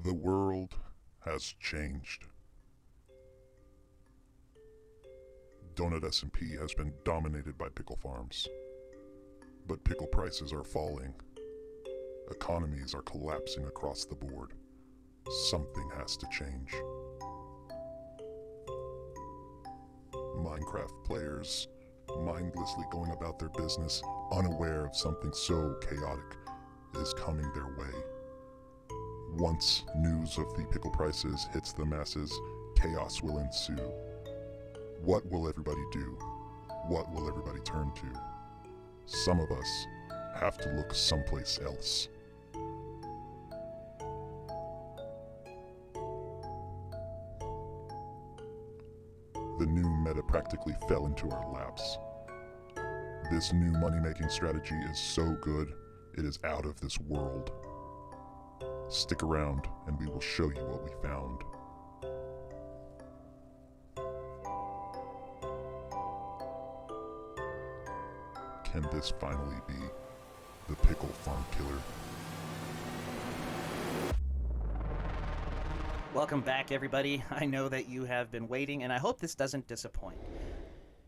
The world has changed. DonutSMP has been dominated by pickle farms. But pickle prices are falling. Economies are collapsing across the board. Something has to change. Minecraft players mindlessly going about their business, unaware of something so chaotic is coming their way. Once news of the pickle prices hits the masses, chaos will ensue. What will everybody do? What will everybody turn to? Some of us have to look someplace else. The new meta practically fell into our laps. This new money-making strategy is so good, it is out of this world. Stick around and we will show you what we found. Can this finally be the pickle farm killer? Welcome back, everybody. I know that you have been waiting, and I hope this doesn't disappoint.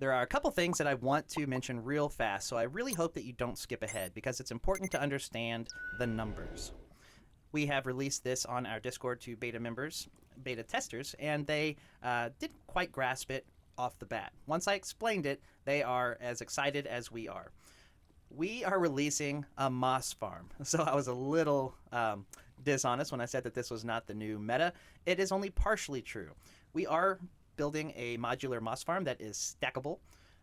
There are a couple things that I want to mention real fast, so I really hope that you don't skip ahead, because it's important to understand the numbers. We have released this on our Discord to beta members, beta testers, and they didn't quite grasp it off the bat. Once I explained it, they are as excited as we are. We are releasing a moss farm. So I was a little dishonest when I said that this was not the new meta. It is only partially true. We are building a modular moss farm that is stackable.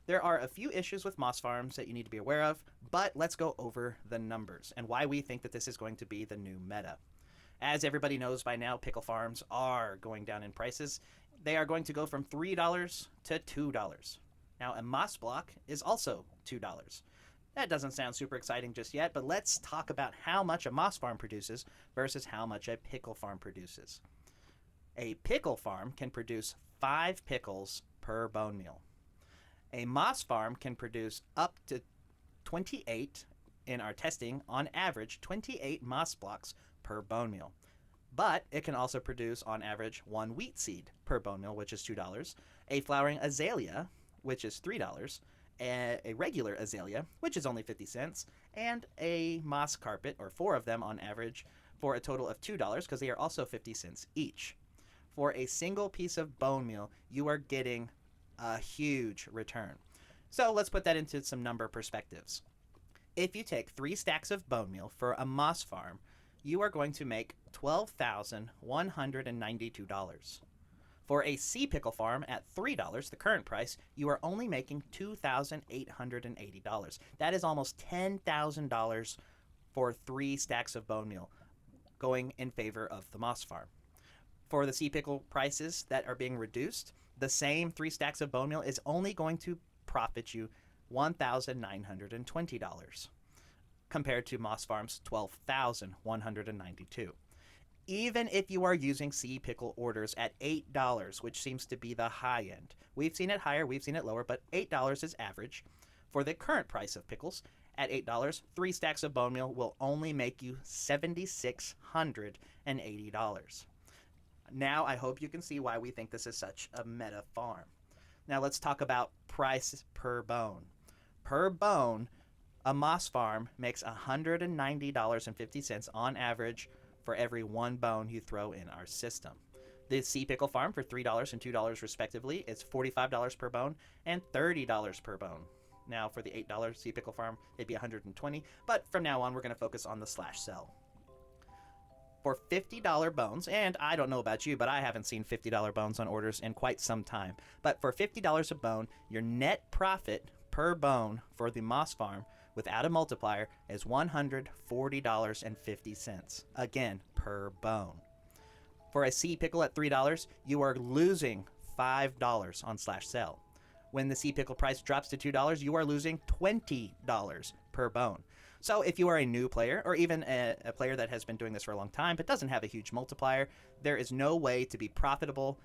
There are a few issues with moss farms that you need to be aware of, but let's go over the numbers and why we think that this is going to be the new meta. As everybody knows by now, pickle farms are going down in prices. They are going to go from $3 to $2. Now, a moss block is also $2. That doesn't sound super exciting just yet, but let's talk about how much a moss farm produces versus how much a pickle farm produces. A pickle farm can produce 5 pickles per bone meal. A moss farm can produce up to 28, in our testing, on average, 28 moss blocks per bone meal. But it can also produce, on average, 1 wheat seed per bone meal, which is $2, a flowering azalea, which is $3, a regular azalea, which is only 50 cents, and a moss carpet, or 4 of them on average, for a total of $2, because they are also 50 cents each. For a single piece of bone meal, you are getting a huge return. So let's put that into some number perspectives. If you take 3 stacks of bone meal for a moss farm, you are going to make $12,192. For a sea pickle farm at $3, the current price, you are only making $2,880. That is almost $10,000 for 3 stacks of bone meal, going in favor of the moss farm. For the sea pickle prices that are being reduced, the same 3 stacks of bone meal is only going to profit you $1,920, compared to moss farm's $12,192. Even if you are using sea pickle orders at $8, which seems to be the high end. We've seen it higher, we've seen it lower, but $8 is average. For the current price of pickles, at $8, 3 stacks of bone meal will only make you $7,680. Now, I hope you can see why we think this is such a meta farm. Now, let's talk about price per bone. Per bone, a moss farm makes $190.50 on average for every 1 bone you throw in our system. The sea pickle farm for $3 and $2 respectively is $45 per bone and $30 per bone. Now, for the $8 sea pickle farm, it'd be $120, but from now on, we're going to focus on the slash sell. For $50 bones, and I don't know about you, but I haven't seen $50 bones on orders in quite some time, but for $50 a bone, your net profit per bone for the moss farm without a multiplier is $140.50. Again, per bone. For a sea pickle at $3, you are losing $5 on slash sell. When the sea pickle price drops to $2, you are losing $20 per bone. So if you are a new player, or even a player that has been doing this for a long time but doesn't have a huge multiplier, there is no way to be profitable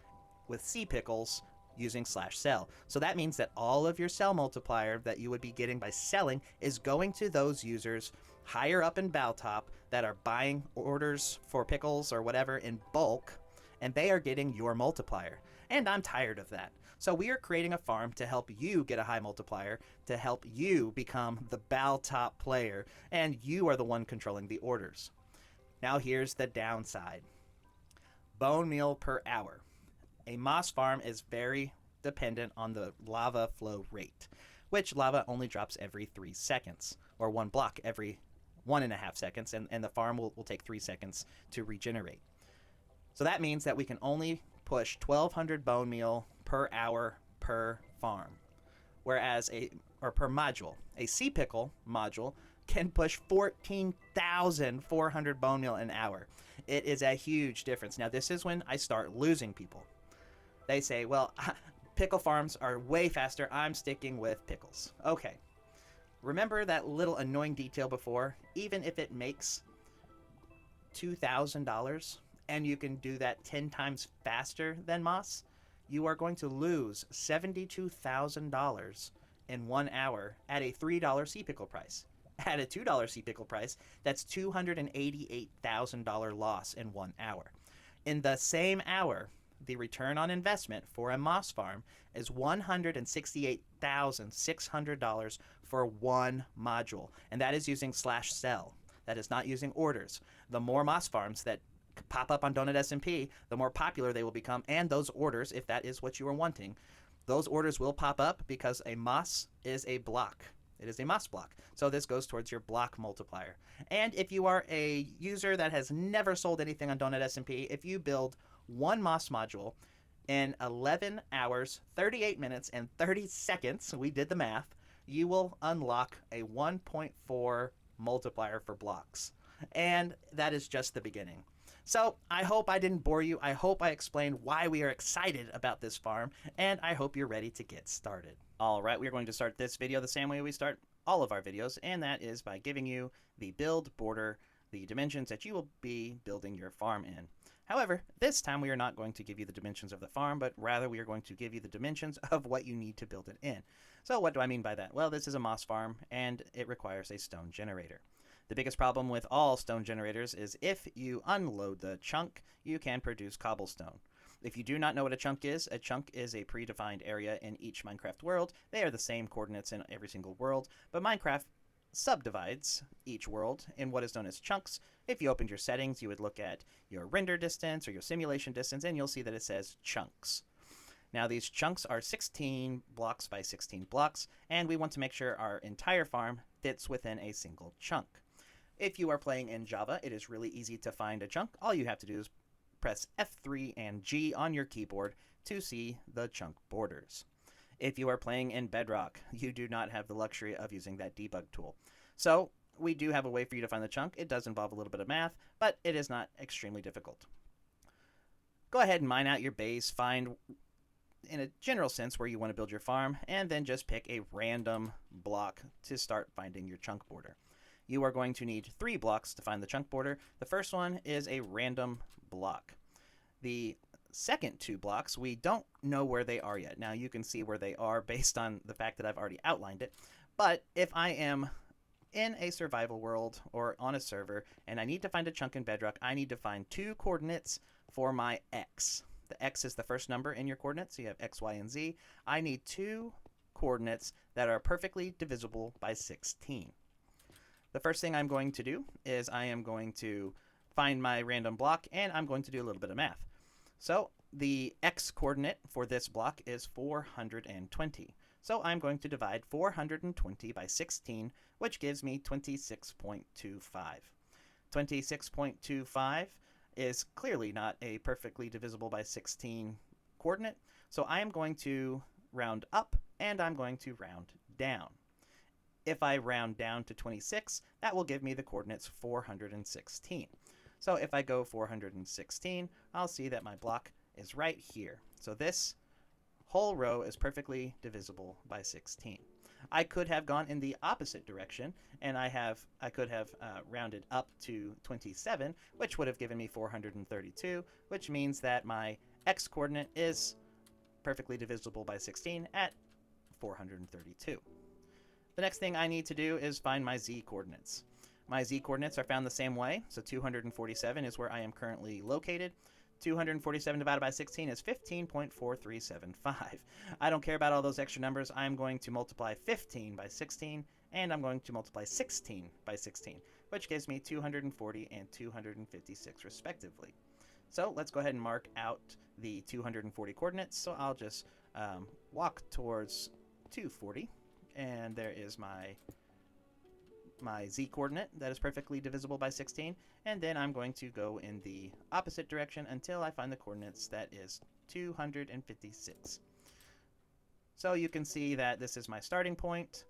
with sea pickles using /sell. So that means that all of your sell multiplier that you would be getting by selling is going to those users higher up in Baltop that are buying orders for pickles or whatever in bulk, and they are getting your multiplier. And I'm tired of that. So we are creating a farm to help you get a high multiplier, to help you become the Baltop player, and you are the one controlling the orders. Now here's the downside. Bone meal per hour. A moss farm is very dependent on the lava flow rate, which lava only drops every 3 seconds, or one block every 1.5 seconds, and the farm will take 3 seconds to regenerate. So that means that we can only push 1,200 bone meal per hour per farm, whereas per module. A sea pickle module can push 14,400 bone meal an hour. It is a huge difference. Now, this is when I start losing people. They say, well, pickle farms are way faster. I'm sticking with pickles. Okay. Remember that little annoying detail before? Even if it makes $2,000 and you can do that 10 times faster than moss, you are going to lose $72,000 in 1 hour at a $3 sea pickle price. At a $2 sea pickle price, that's $288,000 loss in 1 hour. In the same hour, the return on investment for a moss farm is $168,600 for one module, and that is using /sell. That is not using orders. The more moss farms that pop up on DonutSMP, the more popular they will become, and those orders, if that is what you are wanting, those orders will pop up because a moss is a block. It is a moss block. So this goes towards your block multiplier. And if you are a user that has never sold anything on DonutSMP, if you build one moss module in 11 hours, 38 minutes, and 30 seconds, we did the math, you will unlock a 1.4 multiplier for blocks. And that is just the beginning. So I hope I didn't bore you. I hope I explained why we are excited about this farm, and I hope you're ready to get started. All right, we're going to start this video the same way we start all of our videos, and that is by giving you the build border, the dimensions that you will be building your farm in. However, this time we are not going to give you the dimensions of the farm, but rather we are going to give you the dimensions of what you need to build it in. So what do I mean by that? Well, this is a moss farm, and it requires a stone generator. The biggest problem with all stone generators is if you unload the chunk, you can produce cobblestone. If you do not know what a chunk is a predefined area in each Minecraft world. They are the same coordinates in every single world, but Minecraft subdivides each world in what is known as chunks. If you opened your settings, you would look at your render distance or your simulation distance, and you'll see that it says chunks. Now, these chunks are 16 blocks by 16 blocks, and we want to make sure our entire farm fits within a single chunk. If you are playing in Java, it is really easy to find a chunk. All you have to do is press F3 and G on your keyboard to see the chunk borders. If you are playing in Bedrock, you do not have the luxury of using that debug tool. So we do have a way for you to find the chunk. It does involve a little bit of math, but it is not extremely difficult. Go ahead and mine out your base, find in a general sense where you want to build your farm, and then just pick a random block to start finding your chunk border. You are going to need 3 blocks to find the chunk border. The first one is a random block. The second 2 blocks, we don't know where they are yet. Now, you can see where they are based on the fact that I've already outlined it. But if I am in a survival world or on a server and I need to find a chunk in Bedrock, I need to find 2 coordinates for my X. The X is the first number in your coordinates. So you have X, Y, and Z. I need 2 coordinates that are perfectly divisible by 16. The first thing I'm going to do is I am going to find my random block, and I'm going to do a little bit of math. So the X coordinate for this block is 420. So I'm going to divide 420 by 16, which gives me 26.25. 26.25 is clearly not a perfectly divisible by 16 coordinate, so I am going to round up, and I'm going to round down. If I round down to 26, that will give me the coordinates 416. So if I go 416, I'll see that my block is right here. So this whole row is perfectly divisible by 16. I could have gone in the opposite direction, and I could have rounded up to 27, which would have given me 432, which means that my X coordinate is perfectly divisible by 16 at 432. The next thing I need to do is find my z coordinates. My z coordinates are found the same way, so 247 is where I am currently located. 247 divided by 16 is 15.4375. I don't care about all those extra numbers. I'm going to multiply 15 by 16, and I'm going to multiply 16 by 16, which gives me 240 and 256 respectively. So let's go ahead and mark out the 240 coordinates. So I'll just walk towards 240, and there is my z coordinate that is perfectly divisible by 16, and then I'm going to go in the opposite direction until I find the coordinates that is 256. So you can see that this is my starting point.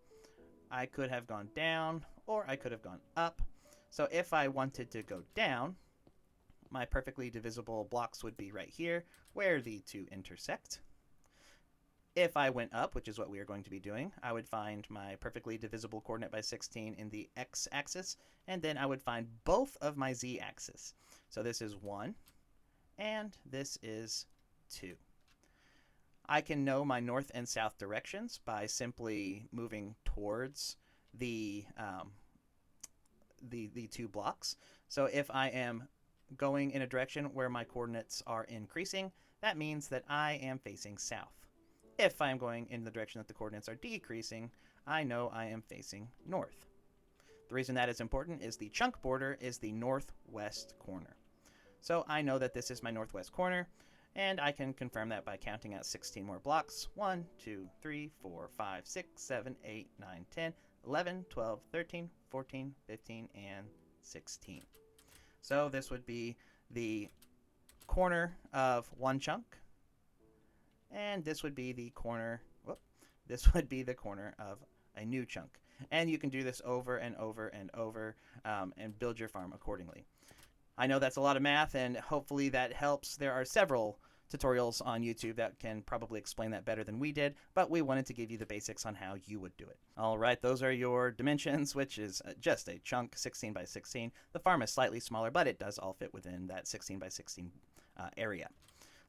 I could have gone down or I could have gone up. So if I wanted to go down, my perfectly divisible blocks would be right here where the two intersect. If I went up, which is what we are going to be doing, I would find my perfectly divisible coordinate by 16 in the x-axis, and then I would find both of my z-axis. So this is 1, and this is 2. I can know my north and south directions by simply moving towards the two blocks. So if I am going in a direction where my coordinates are increasing, that means that I am facing south. If I am going in the direction that the coordinates are decreasing, I know I am facing north. The reason that is important is the chunk border is the northwest corner. So I know that this is my northwest corner, and I can confirm that by counting out 16 more blocks. 1, 2, 3, 4, 5, 6, 7, 8, 9, 10, 11, 12, 13, 14, 15, and 16. So this would be the corner of one chunk, and this would be the corner, this would be the corner of a new chunk. And you can do this over and over and over and build your farm accordingly. I know that's a lot of math, and hopefully that helps. There are several tutorials on YouTube that can probably explain that better than we did, but we wanted to give you the basics on how you would do it. All right, those are your dimensions, which is just a chunk, 16 by 16. The farm is slightly smaller, but it does all fit within that 16 by 16 area.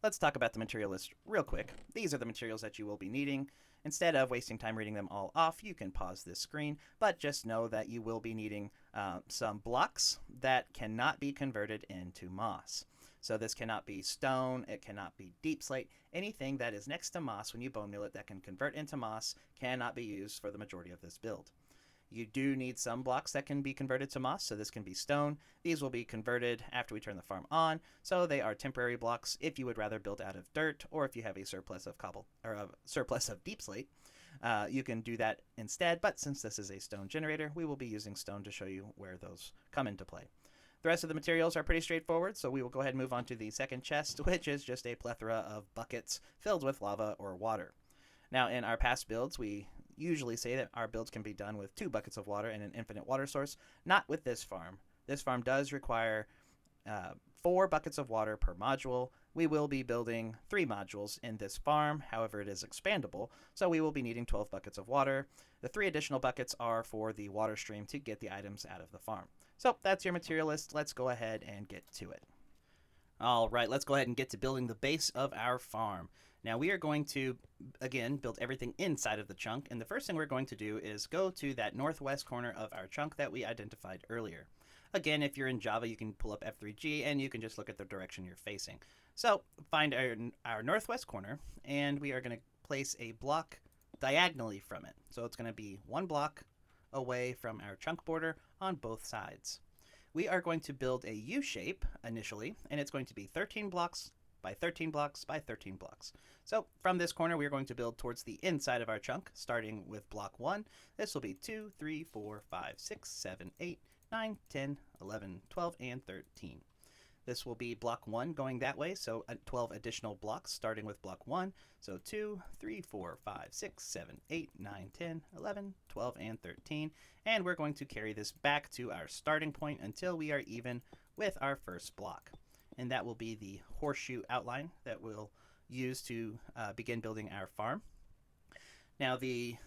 Let's talk about the material list real quick. These are the materials that you will be needing. Instead of wasting time reading them all off, you can pause this screen, but just know that you will be needing some blocks that cannot be converted into moss. So this cannot be stone, it cannot be deep slate. Anything that is next to moss when you bone meal it that can convert into moss cannot be used for the majority of this build. You do need some blocks that can be converted to moss, so this can be stone. These will be converted after we turn the farm on, so they are temporary blocks if you would rather build out of dirt, or if you have a surplus of cobble or a surplus of deep slate. You can do that instead, but since this is a stone generator, we will be using stone to show you where those come into play. The rest of the materials are pretty straightforward, so we will go ahead and move on to the second chest, which is just a plethora of buckets filled with lava or water. Now, in our past builds, we usually say that our builds can be done with 2 buckets of water and an infinite water source. Not with this farm. This farm does require 4 buckets of water per module. We will be building 3 modules in this farm, however it is expandable, so we will be needing 12 buckets of water. The 3 additional buckets are for the water stream to get the items out of the farm. So that's your material list. Let's go ahead and get to it. All right, let's go ahead and get to building the base of our farm. Now we are going to, again, build everything inside of the chunk, and the first thing we're going to do is go to that northwest corner of our chunk that we identified earlier. Again, if you're in Java, you can pull up F3G and you can just look at the direction you're facing. So find our northwest corner, and we are going to place a block diagonally from it. So it's going to be 1 block away from our chunk border on both sides. We are going to build a U shape initially, and it's going to be 13 blocks by 13 blocks by 13 blocks. So from this corner, we are going to build towards the inside of our chunk, starting with block 1. This will be 2, 3, 4, 5, 6, 7, 8, 9, 10, 11, 12, and 13. This will be block 1 going that way, so 12 additional blocks starting with block 1. So 2, 3, 4, 5, 6, 7, 8, 9, 10, 11, 12, and 13. And we're going to carry this back to our starting point until we are even with our first block. And that will be the horseshoe outline that we'll use to begin building our farm. Now the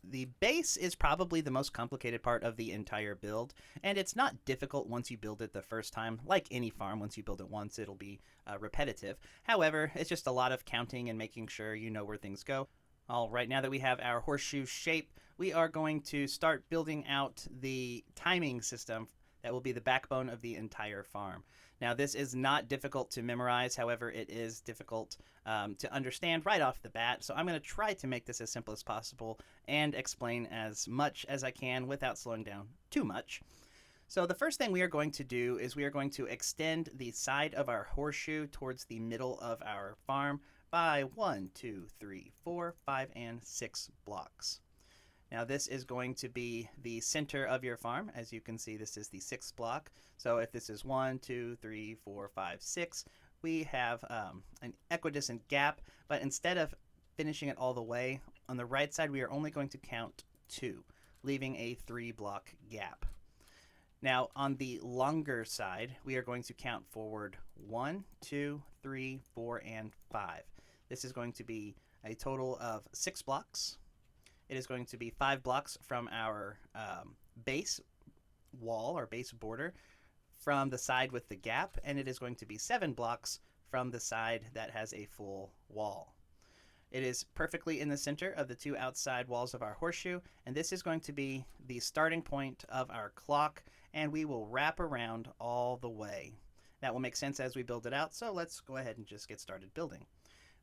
The base is probably the most complicated part of the entire build, and it's not difficult once you build it the first time. Like any farm, once you build it once, it'll be repetitive. However, it's just a lot of counting and making sure you know where things go. All right, now that we have our horseshoe shape, we are going to start building out the timing system that will be the backbone of the entire farm. Now, this is not difficult to memorize. However, it is difficult to understand right off the bat. So I'm going to try to make this as simple as possible and explain as much as I can without slowing down too much. So the first thing we are going to do is we are going to extend the side of our horseshoe towards the middle of our farm by 1, 2, 3, 4, 5, and 6 blocks. Now this is going to be the center of your farm. As you can see, this is the 6th block. So if this is 1, 2, 3, 4, 5, 6, we have an equidistant gap, but instead of finishing it all the way, on the right side we are only going to count 2, leaving a 3-block gap. Now on the longer side, we are going to count forward 1, 2, 3, 4, and 5. This is going to be a total of 6 blocks. It is going to be 5 blocks from our base wall or base border from the side with the gap, and it is going to be 7 blocks from the side that has a full wall. It is perfectly in the center of the 2 outside walls of our horseshoe, and this is going to be the starting point of our clock, and we will wrap around all the way. That will make sense as we build it out, so let's go ahead and just get started building.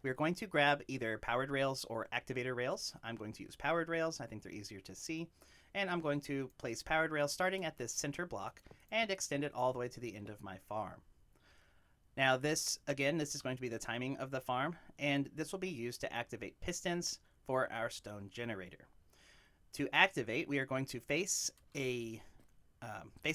We're going to grab either powered rails or activator rails. I'm going to use powered rails. I think they're easier to see. And I'm going to place powered rails starting at this center block and extend it all the way to the end of my farm. Now this is going to be the timing of the farm, and this will be used to activate pistons for our stone generator. To activate, we are going to face an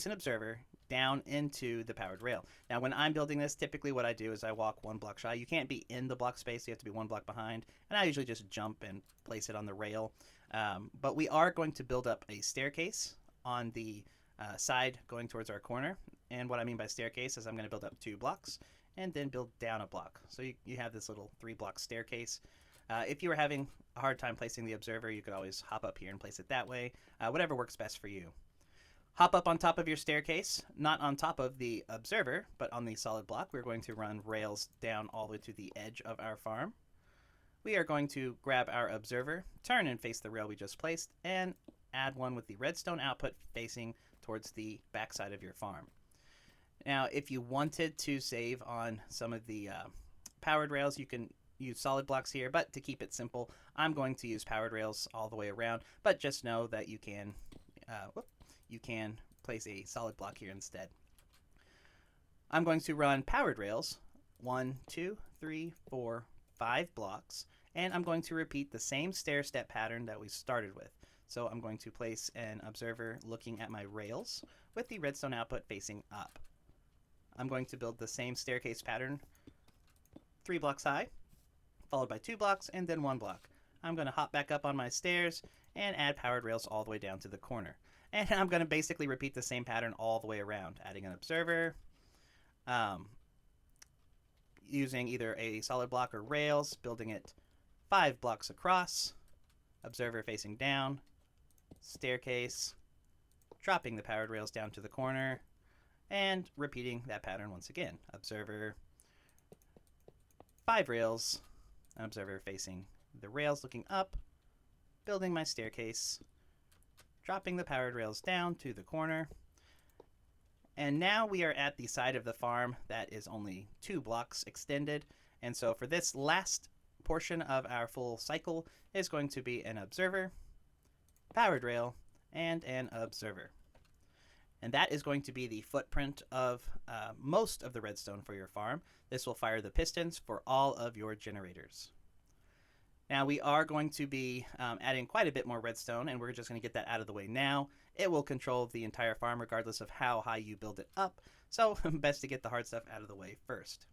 observer down into the powered rail. Now when I'm building this, typically what I do is I walk 1 block shy. You can't be in the block space, you have to be 1 block behind, and I usually just jump and place it on the rail. But we are going to build up a staircase on the side going towards our corner, and what I mean by staircase is I'm going to build up 2 blocks and then build down a block. So you have this little 3-block staircase. If you were having a hard time placing the observer, you could always hop up here and place it that way, whatever works best for you. Hop up on top of your staircase, not on top of the observer, but on the solid block. We're going to run rails down all the way to the edge of our farm. We are going to grab our observer, turn and face the rail we just placed, and add one with the redstone output facing towards the backside of your farm. Now, if you wanted to save on some of the powered rails, you can use solid blocks here, but to keep it simple, I'm going to use powered rails all the way around, but just know that you can place a solid block here instead. I'm going to run powered rails 1, 2, 3, 4, 5 blocks, and I'm going to repeat the same stair-step pattern that we started with. So I'm going to place an observer looking at my rails with the redstone output facing up. I'm going to build the same staircase pattern 3 blocks high, followed by 2 blocks, and then 1 block. I'm going to hop back up on my stairs and add powered rails all the way down to the corner. And I'm going to basically repeat the same pattern all the way around, adding an observer, using either a solid block or rails, building it 5 blocks across, observer facing down, staircase, dropping the powered rails down to the corner, and repeating that pattern once again. Observer, 5 rails, an observer facing the rails looking up, building my staircase, dropping the powered rails down to the corner. And now we are at the side of the farm that is only 2 blocks extended. And so for this last portion of our full cycle is going to be an observer, powered rail, and an observer. And that is going to be the footprint of most of the redstone for your farm. This will fire the pistons for all of your generators. Now we are going to be adding quite a bit more redstone, and we're just going to get that out of the way now. It will control the entire farm regardless of how high you build it up, so best to get the hard stuff out of the way first.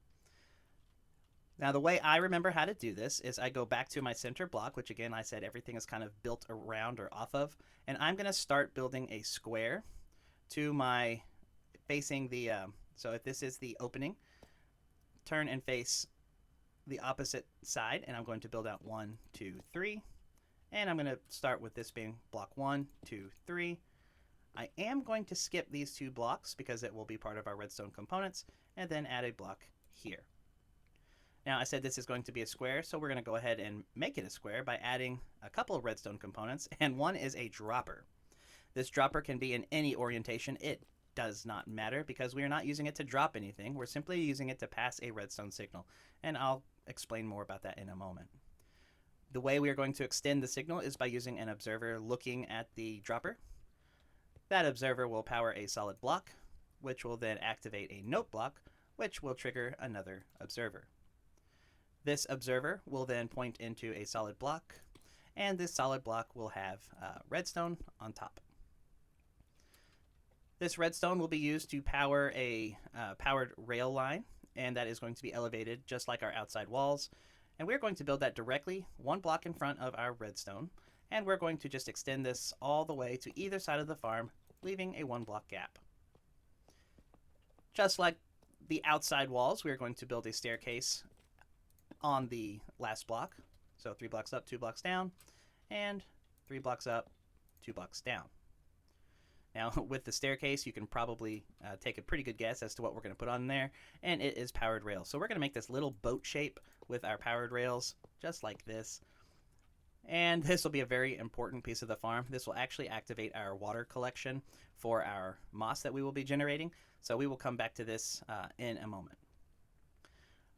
Now the way I remember how to do this is I go back to my center block, which again I said everything is kind of built around or off of, and I'm going to start building a square to my facing the, so if this is the opening, turn and face the opposite side, and I'm going to build out 1, 2, 3, And I'm going to start with this being block 1, 2, 3. I am going to skip these 2 blocks because it will be part of our redstone components, and then add a block here. Now I said this is going to be a square, so we're going to go ahead and make it a square by adding a couple of redstone components, and one is a dropper. This dropper can be in any orientation. It does not matter because we are not using it to drop anything. We're simply using it to pass a redstone signal, and I'll explain more about that in a moment. The way we are going to extend the signal is by using an observer looking at the dropper. That observer will power a solid block, which will then activate a note block, which will trigger another observer. This observer will then point into a solid block, and this solid block will have redstone on top. This redstone will be used to power a powered rail line, and that is going to be elevated just like our outside walls. And we're going to build that directly 1 block in front of our redstone, and we're going to just extend this all the way to either side of the farm, leaving a 1 block gap. Just like the outside walls, we're going to build a staircase on the last block. So 3 blocks up, 2 blocks down, and 3 blocks up, 2 blocks down. Now with the staircase, you can probably take a pretty good guess as to what we're going to put on there, and it is powered rails. So we're going to make this little boat shape with our powered rails, just like this. And this will be a very important piece of the farm. This will actually activate our water collection for our moss that we will be generating. So we will come back to this in a moment.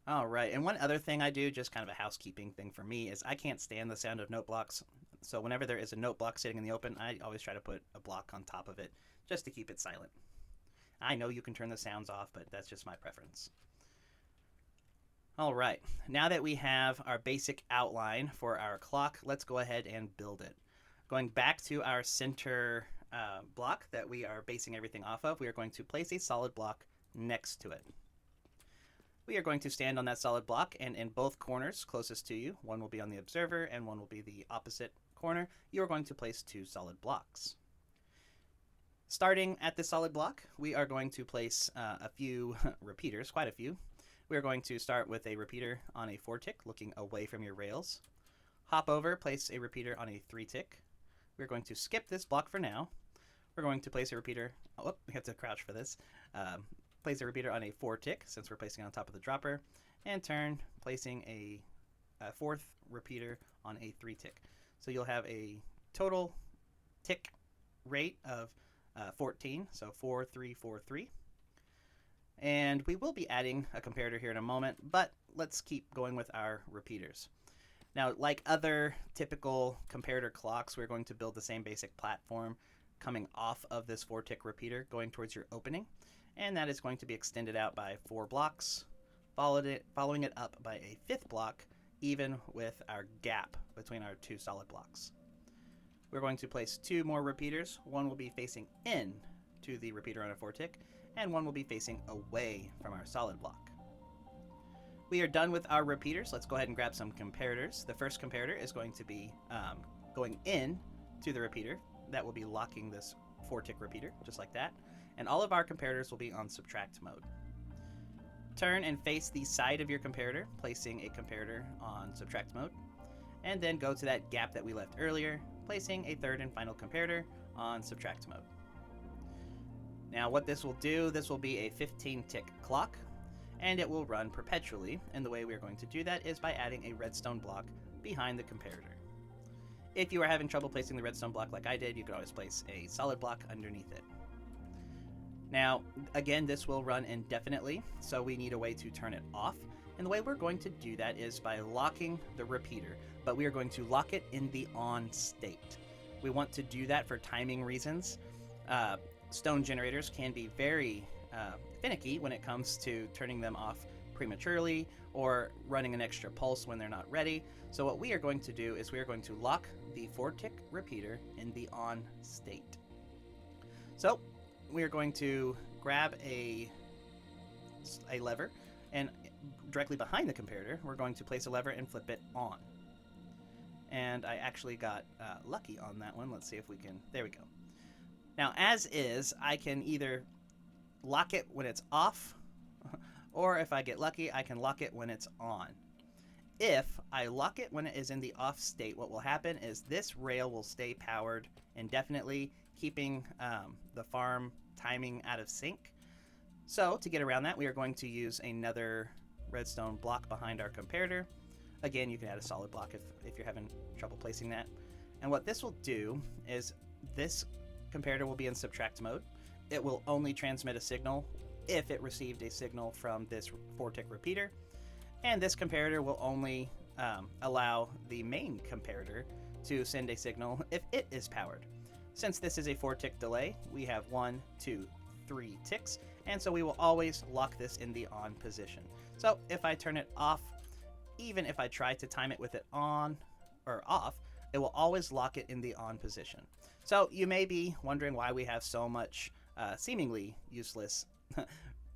All right, and one other thing I do, just kind of a housekeeping thing for me, is I can't stand the sound of note blocks. So whenever there is a note block sitting in the open, I always try to put a block on top of it just to keep it silent. I know you can turn the sounds off, but that's just my preference. All right, now that we have our basic outline for our clock, let's go ahead and build it. Going back to our center block that we are basing everything off of, we are going to place a solid block next to it. We are going to stand on that solid block, and in both corners closest to you, one will be on the observer and one will be the opposite corner, you are going to place 2 solid blocks. Starting at the solid block, we are going to place a few repeaters, quite a few. We are going to start with a repeater on a 4-tick, looking away from your rails. Hop over, place a repeater on a 3-tick. We're going to skip this block for now. We're going to place a repeater, oh, we have to crouch for this. Place a repeater on a 4-tick, since we're placing it on top of the dropper, and turn, placing a 4th repeater on a 3-tick. So you'll have a total tick rate of 14, so 4, 3, 4, 3. And we will be adding a comparator here in a moment, but let's keep going with our repeaters. Now, like other typical comparator clocks, we're going to build the same basic platform coming off of this 4-tick repeater, going towards your opening. And that is going to be extended out by 4 blocks, following it up by a 5th block, even with our gap between our 2 solid blocks. We're going to place 2 more repeaters. One will be facing in to the repeater on a 4-tick, and one will be facing away from our solid block. We are done with our repeaters. Let's go ahead and grab some comparators. The first comparator is going to be going in to the repeater. That will be locking this 4-tick repeater, just like that. And all of our comparators will be on subtract mode. Turn and face the side of your comparator, placing a comparator on subtract mode. And then go to that gap that we left earlier, placing a 3rd and final comparator on subtract mode. Now what this will do, this will be a 15-tick clock, and it will run perpetually. And the way we are going to do that is by adding a redstone block behind the comparator. If you are having trouble placing the redstone block like I did, you can always place a solid block underneath it. Now, again, this will run indefinitely, so we need a way to turn it off. And the way we're going to do that is by locking the repeater, but we are going to lock it in the on state. We want to do that for timing reasons. Stone generators can be very finicky when it comes to turning them off prematurely or running an extra pulse when they're not ready. So what we are going to do is we are going to lock the 4-tick repeater in the on state. So we are going to grab a lever, and directly behind the comparator, we're going to place a lever and flip it on. And I actually got lucky on that one. Let's see if we can, there we go. Now, as is, I can either lock it when it's off, or if I get lucky, I can lock it when it's on. If I lock it when it is in the off state, what will happen is this rail will stay powered indefinitely, keeping the farm timing out of sync. So to get around that, we are going to use another redstone block behind our comparator. Again, you can add a solid block if you're having trouble placing that. And what this will do is this comparator will be in subtract mode. It will only transmit a signal if it received a signal from this 4-tick repeater. And this comparator will only allow the main comparator to send a signal if it is powered. Since this is a 4-tick delay, we have 1, 2, 3 ticks, and so we will always lock this in the on position. So if I turn it off, even if I try to time it with it on or off, it will always lock it in the on position. So you may be wondering why we have so much seemingly useless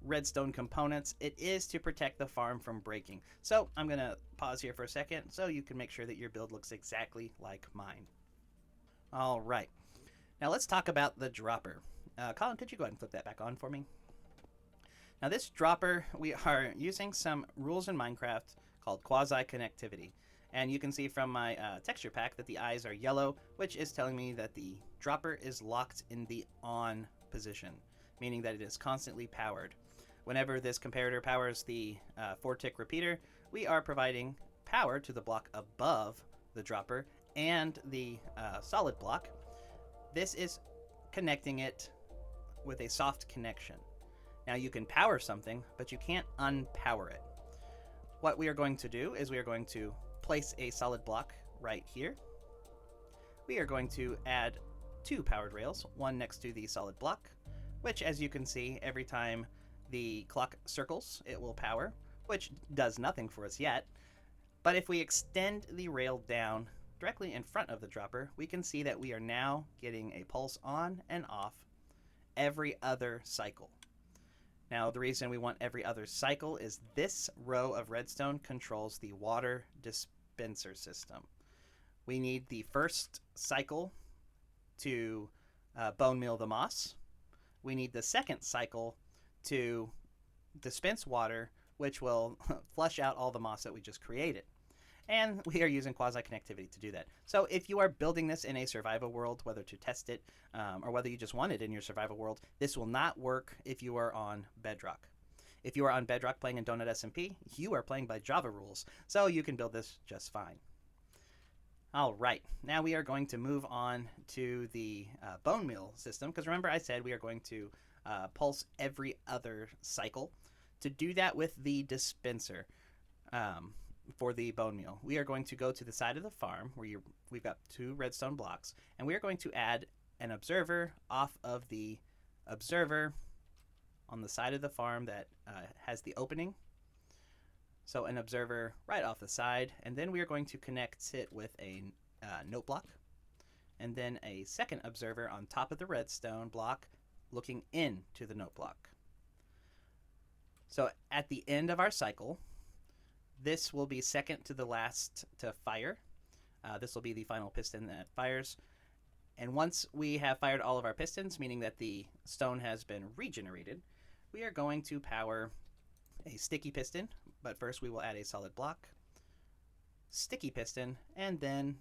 redstone components. It is to protect the farm from breaking. So I'm going to pause here for a second so you can make sure that your build looks exactly like mine. All right. Now let's talk about the dropper. Colin, could you go ahead and flip that back on for me? Now this dropper, we are using some rules in Minecraft called quasi-connectivity. And you can see from my texture pack that the eyes are yellow, which is telling me that the dropper is locked in the on position, meaning that it is constantly powered. Whenever this comparator powers the 4-tick repeater, we are providing power to the block above the dropper and the solid block. This is connecting it with a soft connection. Now you can power something, but you can't unpower it. What we are going to do is we are going to place a solid block right here. We are going to add 2 powered rails, one next to the solid block, which, as you can see, every time the clock circles, it will power, which does nothing for us yet. But if we extend the rail down directly in front of the dropper, we can see that we are now getting a pulse on and off every other cycle. Now, the reason we want every other cycle is this row of redstone controls the water dispenser system. We need the first cycle to bone meal the moss. We need the second cycle to dispense water, which will flush out all the moss that we just created. And we are using quasi-connectivity to do that. So if you are building this in a survival world, whether to test it or whether you just want it in your survival world, this will not work if you are on Bedrock. If you are on Bedrock playing in DonutSMP, you are playing by Java rules, so you can build this just fine. All right, now we are going to move on to the bone meal system, because remember I said we are going to pulse every other cycle. To do that with the dispenser, for the bone meal, we are going to go to the side of the farm where we've got 2 redstone blocks, and we are going to add an observer off of the observer on the side of the farm that has the opening. So an observer right off the side, and then we are going to connect it with a note block, and then a second observer on top of the redstone block looking into the note block. So at the end of our cycle, this will be second to the last to fire. This will be the final piston that fires. And once we have fired all of our pistons, meaning that the stone has been regenerated, we are going to power a sticky piston. But first we will add a solid block, sticky piston, and then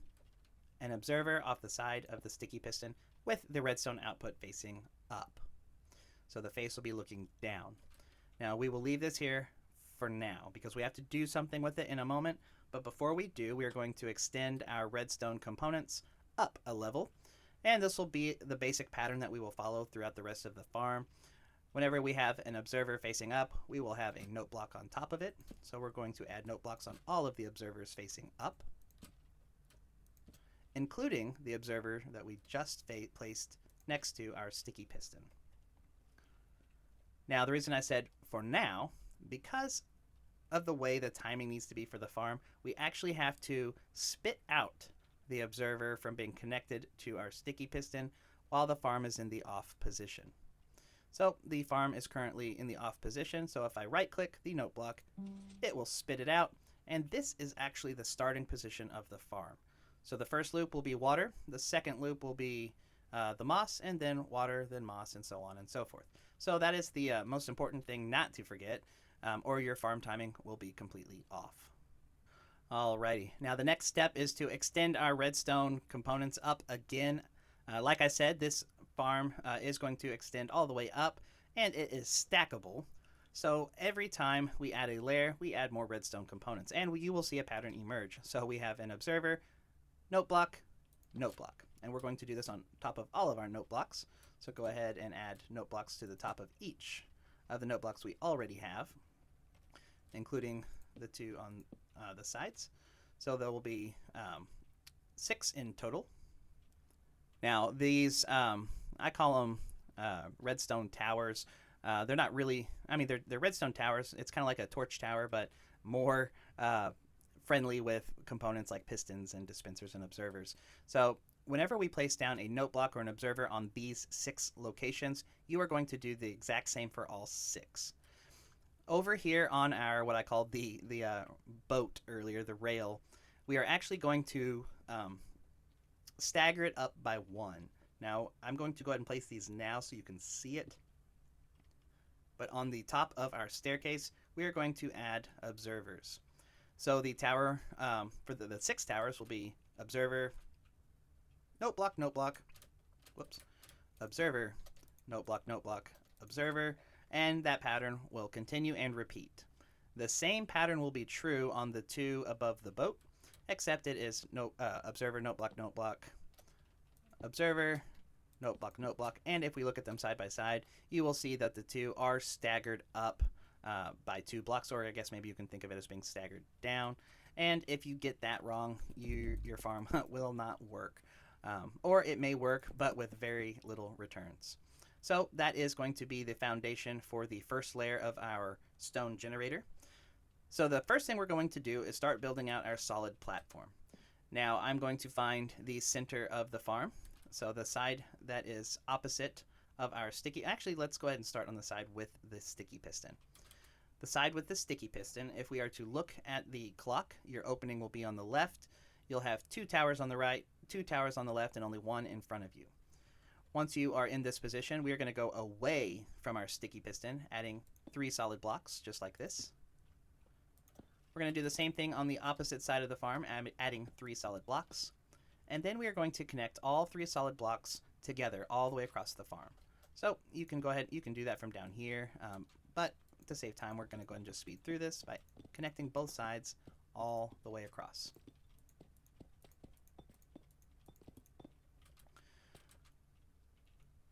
an observer off the side of the sticky piston with the redstone output facing up. So the face will be looking down. Now we will leave this here for now because we have to do something with it in a moment, but before we do, we are going to extend our redstone components up a level, and this will be the basic pattern that we will follow throughout the rest of the farm. Whenever we have an observer facing up, we will have a note block on top of it, so we're going to add note blocks on all of the observers facing up, including the observer that we just placed next to our sticky piston. Now, the reason I said for now, because of the way the timing needs to be for the farm, we actually have to spit out the observer from being connected to our sticky piston while the farm is in the off position. So the farm is currently in the off position, so if I right click the note block, it will spit it out, and this is actually the starting position of the farm. So the first loop will be water, the second loop will be the moss, and then water, then moss, and so on and so forth. So that is the most important thing not to forget, or your farm timing will be completely off. Alrighty. Now the next step is to extend our redstone components up again. Like I said, this farm is going to extend all the way up, and it is stackable. So every time we add a layer, we add more redstone components, and you will see a pattern emerge. So we have an observer, note block, note block. And we're going to do this on top of all of our note blocks. So go ahead and add note blocks to the top of each of the note blocks we already have, including the two on the sides. So there will be 6 in total. Now these, I call them redstone towers. They're not really, I mean, they're redstone towers. It's kind of like a torch tower, but more friendly with components like pistons and dispensers and observers. So whenever we place down a note block or an observer on these 6 locations, you are going to do the exact same for all 6. Over here on our, what I called the boat earlier, the rail, we are actually going to stagger it up by 1. Now, I'm going to go ahead and place these now so you can see it. But on the top of our staircase, we are going to add observers. So the tower, for the 6 towers will be observer, note block, whoops, observer, note block, observer, and that pattern will continue and repeat. The same pattern will be true on the 2 above the boat, except it is observer, note block, observer, note block, and if we look at them side by side, you will see that the 2 are staggered up by 2 blocks, or I guess maybe you can think of it as being staggered down. And if you get that wrong, your farm will not work. Or it may work, but with very little returns. So that is going to be the foundation for the first layer of our stone generator. So the first thing we're going to do is start building out our solid platform. Now I'm going to find the center of the farm. So the side that is opposite of our sticky, actually let's go ahead and start on the side with the sticky piston. The side with the sticky piston, if we are to look at the clock, your opening will be on the left. You'll have 2 towers on the right, 2 towers on the left, and only 1 in front of you. Once you are in this position, we are going to go away from our sticky piston, adding 3 solid blocks, just like this. We're going to do the same thing on the opposite side of the farm, adding 3 solid blocks. And then we are going to connect all 3 solid blocks together all the way across the farm. So you can go ahead, you can do that from down here, but to save time, we're going to go ahead and just speed through this by connecting both sides all the way across.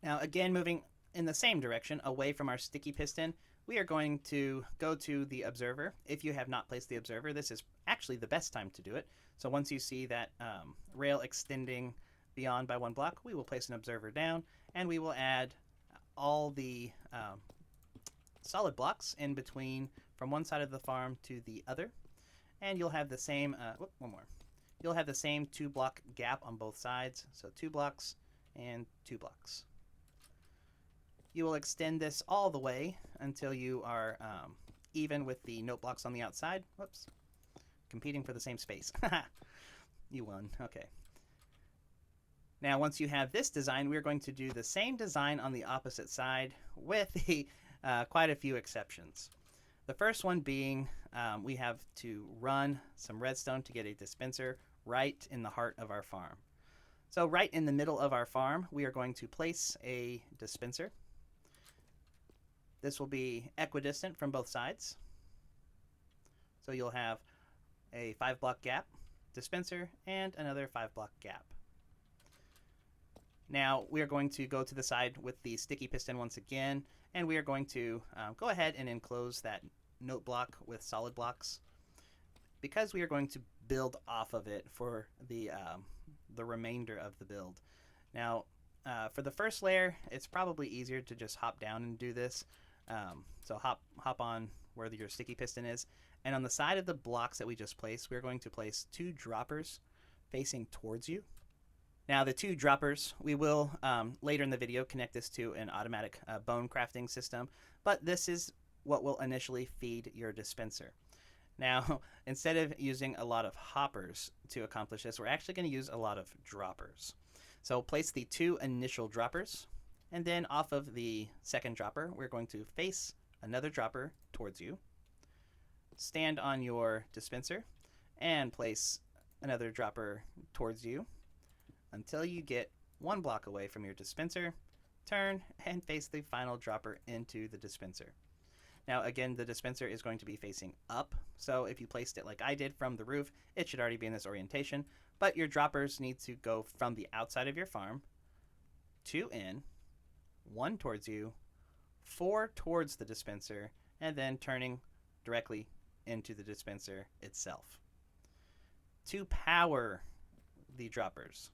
Now again, moving in the same direction away from our sticky piston, we are going to go to the observer. If you have not placed the observer, this is actually the best time to do it. So once you see that rail extending beyond by 1 block, we will place an observer down, and we will add all the solid blocks in between from one side of the farm to the other. And you'll have the same, one more. You'll have the same 2 block gap on both sides. So 2 blocks and 2 blocks. You will extend this all the way until you are even with the note blocks on the outside. Whoops. Competing for the same space. You won. Okay. Now, once you have this design, we're going to do the same design on the opposite side with quite a few exceptions. The first one being we have to run some redstone to get a dispenser right in the heart of our farm. So right in the middle of our farm, we are going to place a dispenser. This will be equidistant from both sides. So you'll have a 5 block gap, dispenser, and another 5 block gap. Now we are going to go to the side with the sticky piston once again, and we are going to go ahead and enclose that note block with solid blocks, because we are going to build off of it for the remainder of the build. Now for the first layer, it's probably easier to just hop down and do this. So hop on where your sticky piston is, and on the side of the blocks that we just placed, we're going to place 2 droppers facing towards you. Now the 2 droppers, we will later in the video connect this to an automatic bone crafting system, but this is what will initially feed your dispenser. Now, instead of using a lot of hoppers to accomplish this, we're actually going to use a lot of droppers. So place the 2 initial droppers, and then off of the second dropper, we're going to face another dropper towards you, stand on your dispenser, and place another dropper towards you until you get 1 block away from your dispenser. Turn and face the final dropper into the dispenser. Now again, the dispenser is going to be facing up, so if you placed it like I did from the roof, it should already be in this orientation, but your droppers need to go from the outside of your farm, 2 in, 1 towards you, 4 towards the dispenser, and then turning directly into the dispenser itself. To power the droppers,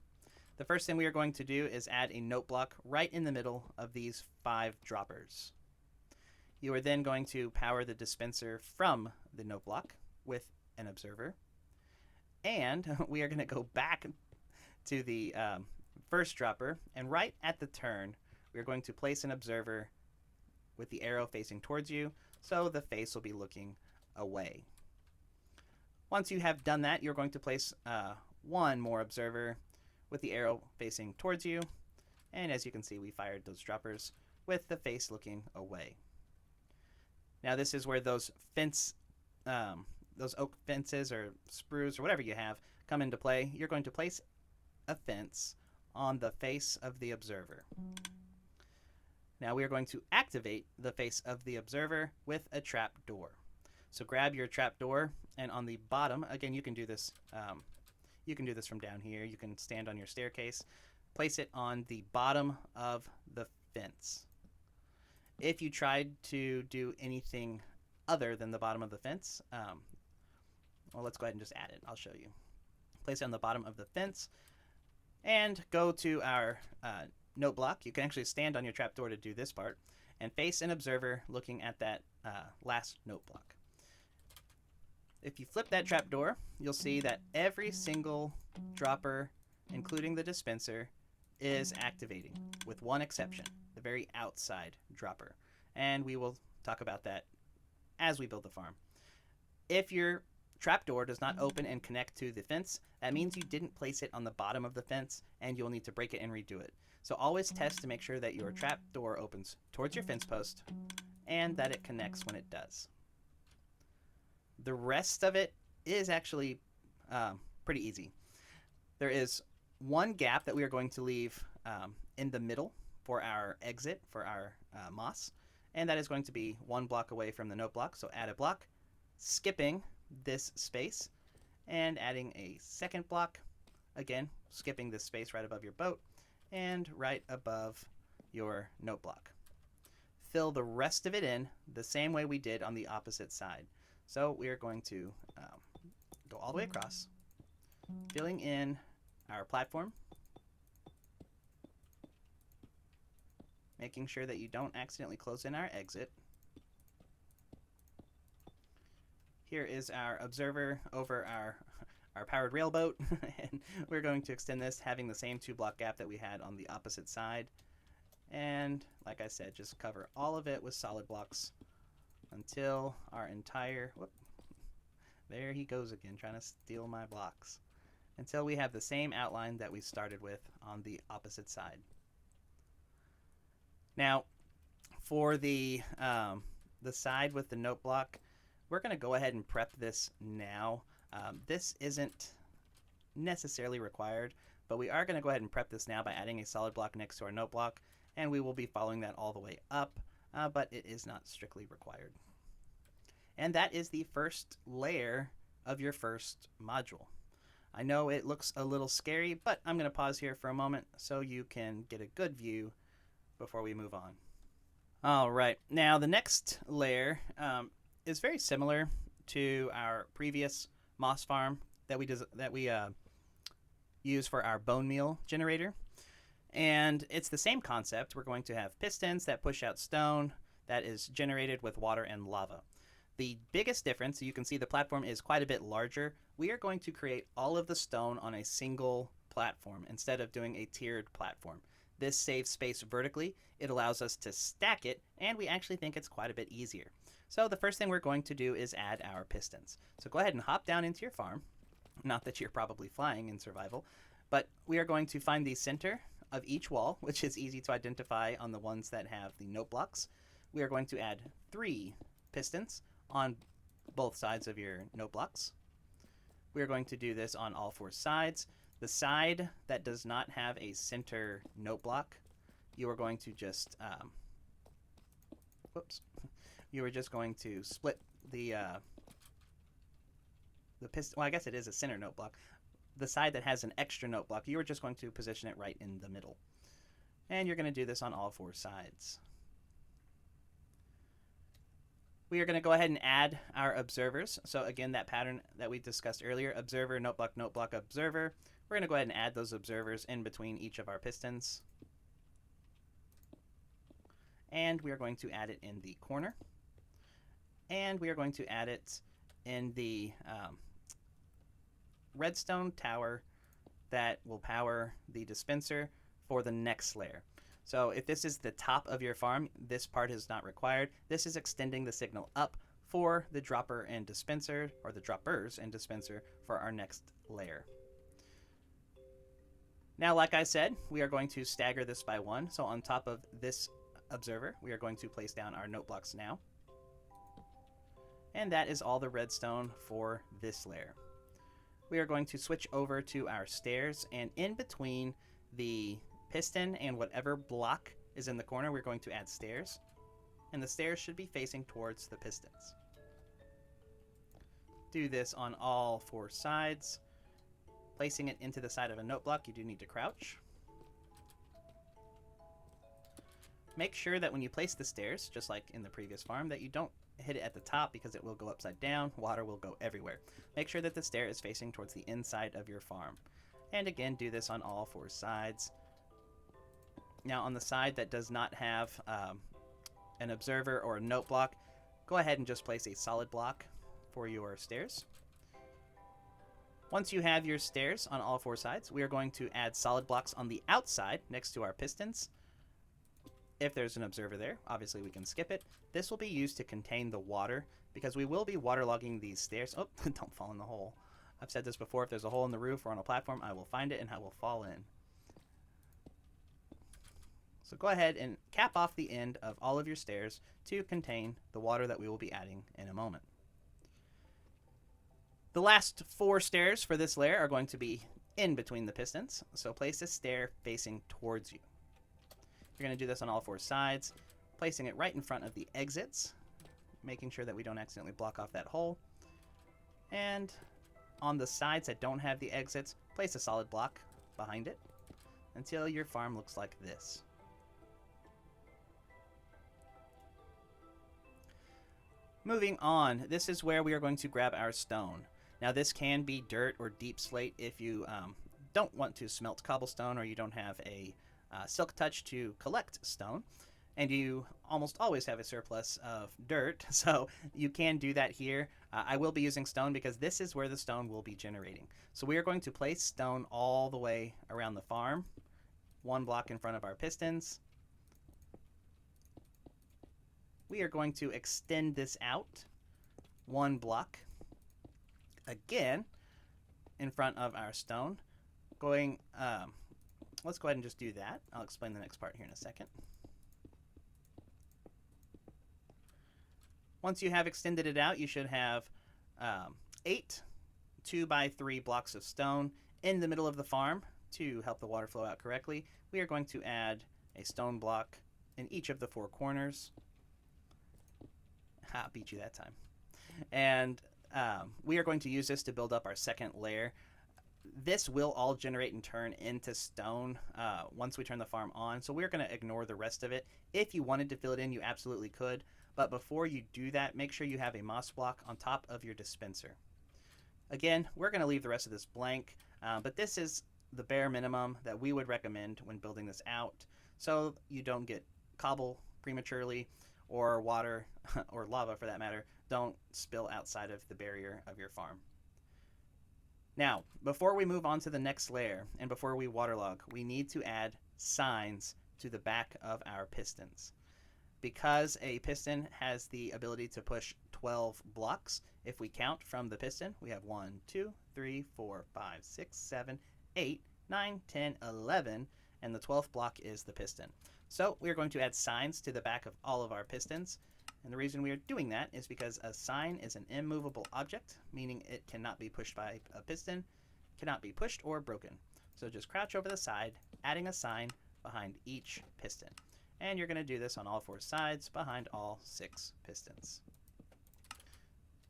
the first thing we are going to do is add a note block right in the middle of these 5 droppers. You are then going to power the dispenser from the note block with an observer. And we are going to go back to the first dropper, and right at the turn, we are going to place an observer with the arrow facing towards you, so the face will be looking away. Once you have done that, you're going to place 1 more observer with the arrow facing towards you, and as you can see, we fired those droppers with the face looking away. Now this is where those oak fences or sprues or whatever you have come into play. You're going to place a fence on the face of the observer. Now we are going to activate the face of the observer with a trap door. So grab your trap door, and on the bottom, again, you can do this from down here. You can stand on your staircase, place it on the bottom of the fence. If you tried to do anything other than the bottom of the fence, well, let's go ahead and just add it. I'll show you. Place it on the bottom of the fence and go to our note block. You can actually stand on your trapdoor to do this part and face an observer looking at that last note block. If you flip that trapdoor, you'll see that every single dropper, including the dispenser, is activating, with one exception, the very outside dropper. And we will talk about that as we build the farm. If your trapdoor does not open and connect to the fence, that means you didn't place it on the bottom of the fence, and you'll need to break it and redo it. So always test to make sure that your trapdoor opens towards your fence post and that it connects when it does. The rest of it is actually pretty easy. There is 1 gap that we are going to leave in the middle for our exit for our moss, and that is going to be 1 block away from the note block. So add a block, skipping this space, and adding a 2nd block, again skipping this space right above your boat and right above your note block. Fill the rest of it in the same way we did on the opposite side. So we are going to go all the way across, filling in our platform, making sure that you don't accidentally close in our exit. Here is our observer over our powered railboat, and we're going to extend this, having the same 2 block gap that we had on the opposite side. And like I said, just cover all of it with solid blocks until our entire, whoop, there he goes again, trying to steal my blocks, until we have the same outline that we started with on the opposite side. Now, for the side with the note block, we're going to go ahead and prep this now. This isn't necessarily required, but we are going to go ahead and prep this now by adding a solid block next to our note block, and we will be following that all the way up, but it is not strictly required. And that is the first layer of your first module. I know it looks a little scary, but I'm going to pause here for a moment so you can get a good view before we move on. All right, now the next layer is very similar to our previous moss farm that we use for our bone meal generator, and it's the same concept. We're going to have pistons that push out stone that is generated with water and lava. The biggest difference, you can see the platform is quite a bit larger. We are going to create all of the stone on a single platform instead of doing a tiered platform. This saves space vertically, it allows us to stack it, and we actually think it's quite a bit easier. So the first thing we're going to do is add our pistons. So go ahead and hop down into your farm. Not that you're probably flying in survival, but we are going to find the center of each wall, which is easy to identify on the ones that have the note blocks. We are going to add 3 pistons on both sides of your note blocks. We are going to do this on all 4 sides. The side that does not have a center note block, you are going to just, you are just going to split the piston. Well, I guess it is a center note block. The side that has an extra note block, you are just going to position it right in the middle. And you're going to do this on all 4 sides. We are going to go ahead and add our observers. So again, that pattern that we discussed earlier, observer, note block, observer. We're going to go ahead and add those observers in between each of our pistons. And we are going to add it in the corner. And we are going to add it in the redstone tower that will power the dispenser for the next layer. So if this is the top of your farm, this part is not required. This is extending the signal up for the dropper and dispenser, or the droppers and dispenser, for our next layer. Now, like I said, we are going to stagger this by 1. So on top of this observer, we are going to place down our note blocks now. And that is all the redstone for this layer. We are going to switch over to our stairs, and in between the piston and whatever block is in the corner, we're going to add stairs, and the stairs should be facing towards the pistons. Do this on all 4 sides. Placing it into the side of a note block, you do need to crouch. Make sure that when you place the stairs, just like in the previous farm, that you don't hit it at the top because it will go upside down. Water will go everywhere. Make sure that the stair is facing towards the inside of your farm. And again, do this on all 4 sides. Now on the side that does not have an observer or a note block, go ahead and just place a solid block for your stairs. Once you have your stairs on all 4 sides, we are going to add solid blocks on the outside next to our pistons. If there's an observer there, obviously we can skip it. This will be used to contain the water because we will be waterlogging these stairs. Oh, don't fall in the hole. I've said this before, if there's a hole in the roof or on a platform, I will find it and I will fall in. So go ahead and cap off the end of all of your stairs to contain the water that we will be adding in a moment. The last 4 stairs for this layer are going to be in between the pistons, so place a stair facing towards you. You're going to do this on all 4 sides, placing it right in front of the exits, making sure that we don't accidentally block off that hole. And on the sides that don't have the exits, place a solid block behind it until your farm looks like this. Moving on, this is where we are going to grab our stone. Now this can be dirt or deep slate if you don't want to smelt cobblestone or you don't have a silk touch to collect stone, and you almost always have a surplus of dirt, so you can do that here. I will be using stone because this is where the stone will be generating. So we are going to place stone all the way around the farm, 1 block in front of our pistons. We are going to extend this out 1 block again in front of our stone. Let's go ahead and just do that. I'll explain the next part here in a second. Once you have extended it out, you should have 8 2x3 blocks of stone in the middle of the farm to help the water flow out correctly. We are going to add a stone block in each of the 4 corners. Ha, beat you that time. And we are going to use this to build up our second layer. This will all generate and turn into stone once we turn the farm on, so we're going to ignore the rest of it. If you wanted to fill it in, you absolutely could, but before you do that, make sure you have a moss block on top of your dispenser. Again, we're going to leave the rest of this blank, but this is the bare minimum that we would recommend when building this out, so you don't get cobble prematurely, or water, or lava for that matter, don't spill outside of the barrier of your farm. Now, before we move on to the next layer, and before we waterlog, we need to add signs to the back of our pistons. Because a piston has the ability to push 12 blocks, if we count from the piston, we have 1, 2, 3, 4, 5, 6, 7, 8, 9, 10, 11, and the 12th block is the piston. So we're going to add signs to the back of all of our pistons, And the reason we are doing that is because a sign is an immovable object, meaning it cannot be pushed by a piston, cannot be pushed or broken. So just crouch over the side, adding a sign behind each piston. And you're going to do this on all 4 sides behind all 6 pistons.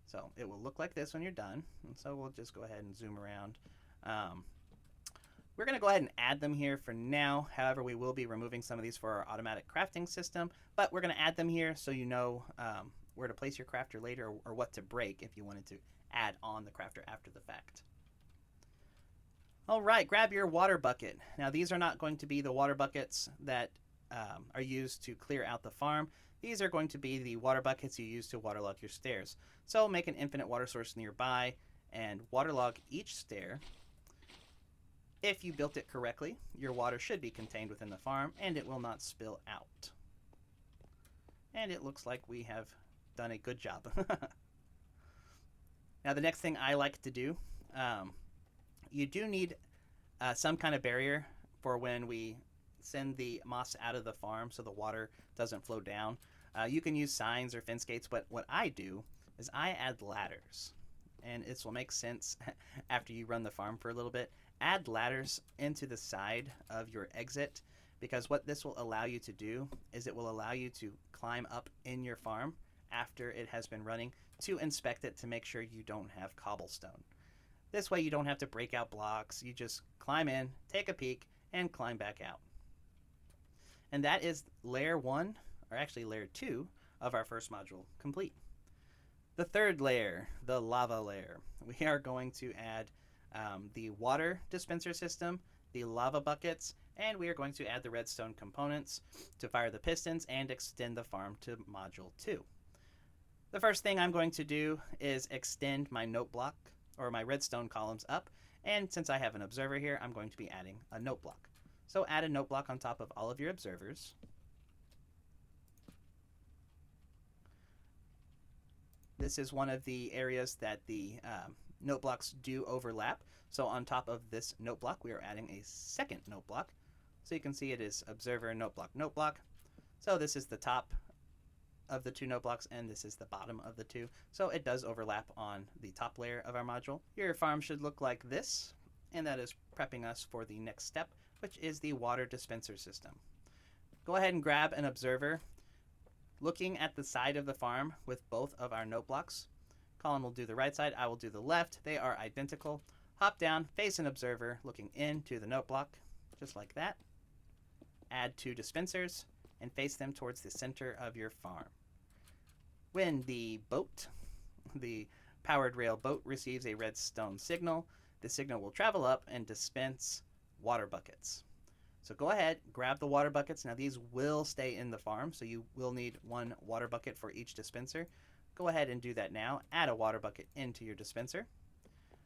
So it will look like this when you're done. And so we'll just go ahead and zoom around. We're going to go ahead and add them here for now. However, we will be removing some of these for our automatic crafting system, but we're going to add them here so you know where to place your crafter later, or what to break if you wanted to add on the crafter after the fact. All right, grab your water bucket. Now these are not going to be the water buckets that are used to clear out the farm. These are going to be the water buckets you use to waterlog your stairs. So make an infinite water source nearby and waterlog each stair. If you built it correctly, your water should be contained within the farm and it will not spill out. And it looks like we have done a good job. Now the next thing I like to do, you do need some kind of barrier for when we send the moss out of the farm so the water doesn't flow down. You can use signs or fence gates, but what I do is I add ladders. And this will make sense after you run the farm for a little bit. Add ladders into the side of your exit, because what this will allow you to do is it will allow you to climb up in your farm after it has been running to inspect it to make sure you don't have cobblestone. This way you don't have to break out blocks. You just climb in, take a peek, and climb back out. And that is layer 1, or actually layer 2 of our first module complete. The third layer, the lava layer, we are going to add the water dispenser system, the lava buckets, and we are going to add the redstone components to fire the pistons and extend the farm to module 2. The first thing I'm going to do is extend my note block, or my redstone columns up, and since I have an observer here, I'm going to be adding a note block. So add a note block on top of all of your observers. This is one of the areas that the note blocks do overlap. So on top of this note block, we are adding a second note block. So you can see it is observer, note block, note block. So this is the top of the 2 note blocks, and this is the bottom of the 2. So it does overlap on the top layer of our module. Your farm should look like this, and that is prepping us for the next step, which is the water dispenser system. Go ahead and grab an observer. Looking at the side of the farm with both of our note blocks. Colin will do the right side, I will do the left. They are identical. Hop down, face an observer, looking into the note block, just like that. Add 2 dispensers and face them towards the center of your farm. When the boat, the powered rail boat, receives a redstone signal, the signal will travel up and dispense water buckets. So go ahead, grab the water buckets. Now these will stay in the farm, so you will need 1 water bucket for each dispenser. Go ahead and do that now. Add a water bucket into your dispenser,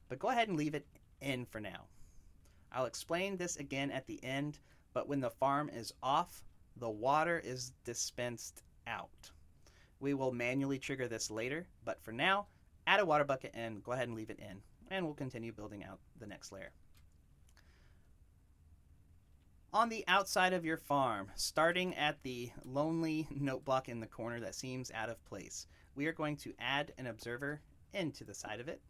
but go ahead and leave it in for now. I'll explain this again at the end, but when the farm is off, the water is dispensed out. We will manually trigger this later, but for now, add a water bucket and go ahead and leave it in, and we'll continue building out the next layer. On the outside of your farm, starting at the lonely note block in the corner that seems out of place, we are going to add an observer into the side of it.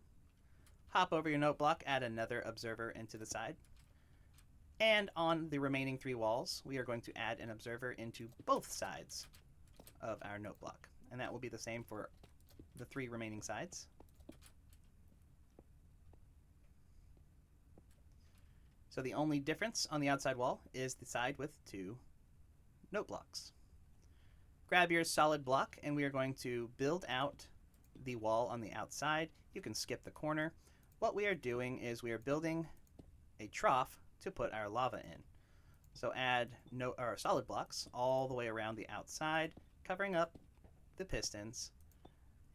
Hop over your note block, add another observer into the side. And on the remaining 3 walls, we are going to add an observer into both sides of our note block. And that will be the same for the 3 remaining sides. So the only difference on the outside wall is the side with 2 note blocks. Grab your solid block and we are going to build out the wall on the outside. You can skip the corner. What we are doing is we are building a trough to put our lava in. So add solid blocks all the way around the outside, covering up the pistons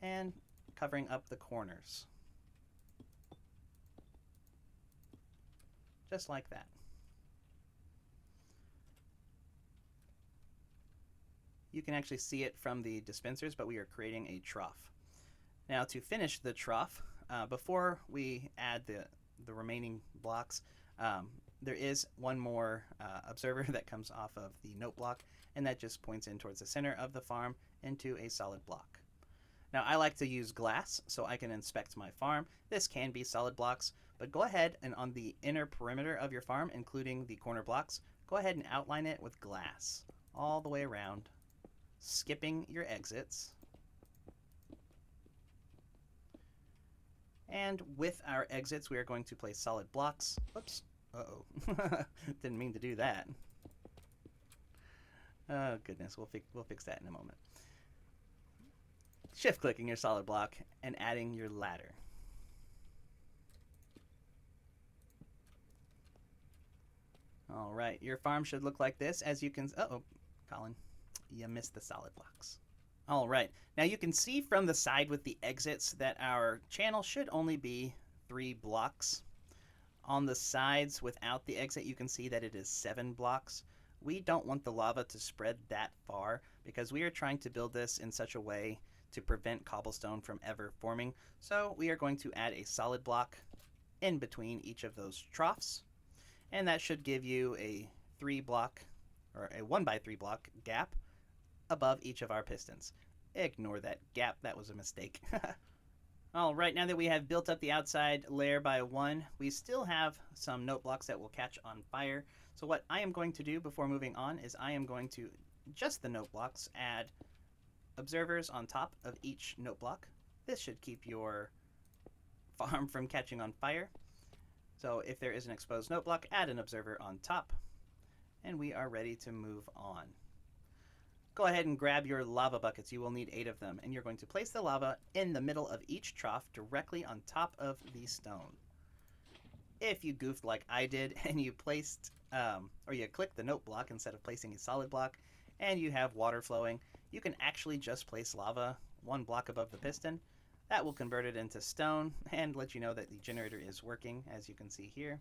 and covering up the corners. Just like that. You can actually see it from the dispensers, but we are creating a trough. Now to finish the trough, before we add the remaining blocks, there is one more observer that comes off of the note block, and that just points in towards the center of the farm into a solid block. Now I like to use glass so I can inspect my farm. This can be solid blocks, but go ahead and on the inner perimeter of your farm, including the corner blocks, go ahead and outline it with glass all the way around, skipping your exits. And with our exits, we are going to place solid blocks. Oops. Uh-oh. Didn't mean to do that. Oh, goodness. We'll fix that in a moment. Shift-clicking your solid block and adding your ladder. All right. Your farm should look like this. As you can... Uh-oh, Colin. You missed the solid blocks. All right. Now you can see from the side with the exits that our channel should only be 3 blocks. On the sides without the exit, you can see that it is 7 blocks. We don't want the lava to spread that far because we are trying to build this in such a way to prevent cobblestone from ever forming. So we are going to add a solid block in between each of those troughs. And that should give you a 3 block or a 1x3 block gap above each of our pistons. Ignore that gap, that was a mistake. All right, now that we have built up the outside layer by 1, we still have some note blocks that will catch on fire. So what I am going to do before moving on is I am going to just the note blocks add observers on top of each note block. This should keep your farm from catching on fire. So if there is an exposed note block, add an observer on top. And we are ready to move on. Go ahead and grab your lava buckets. You will need 8 of them. And you're going to place the lava in the middle of each trough directly on top of the stone. If you goofed like I did and you placed, or you clicked the note block instead of placing a solid block, and you have water flowing, you can actually just place lava 1 block above the piston. That will convert it into stone and let you know that the generator is working, as you can see here.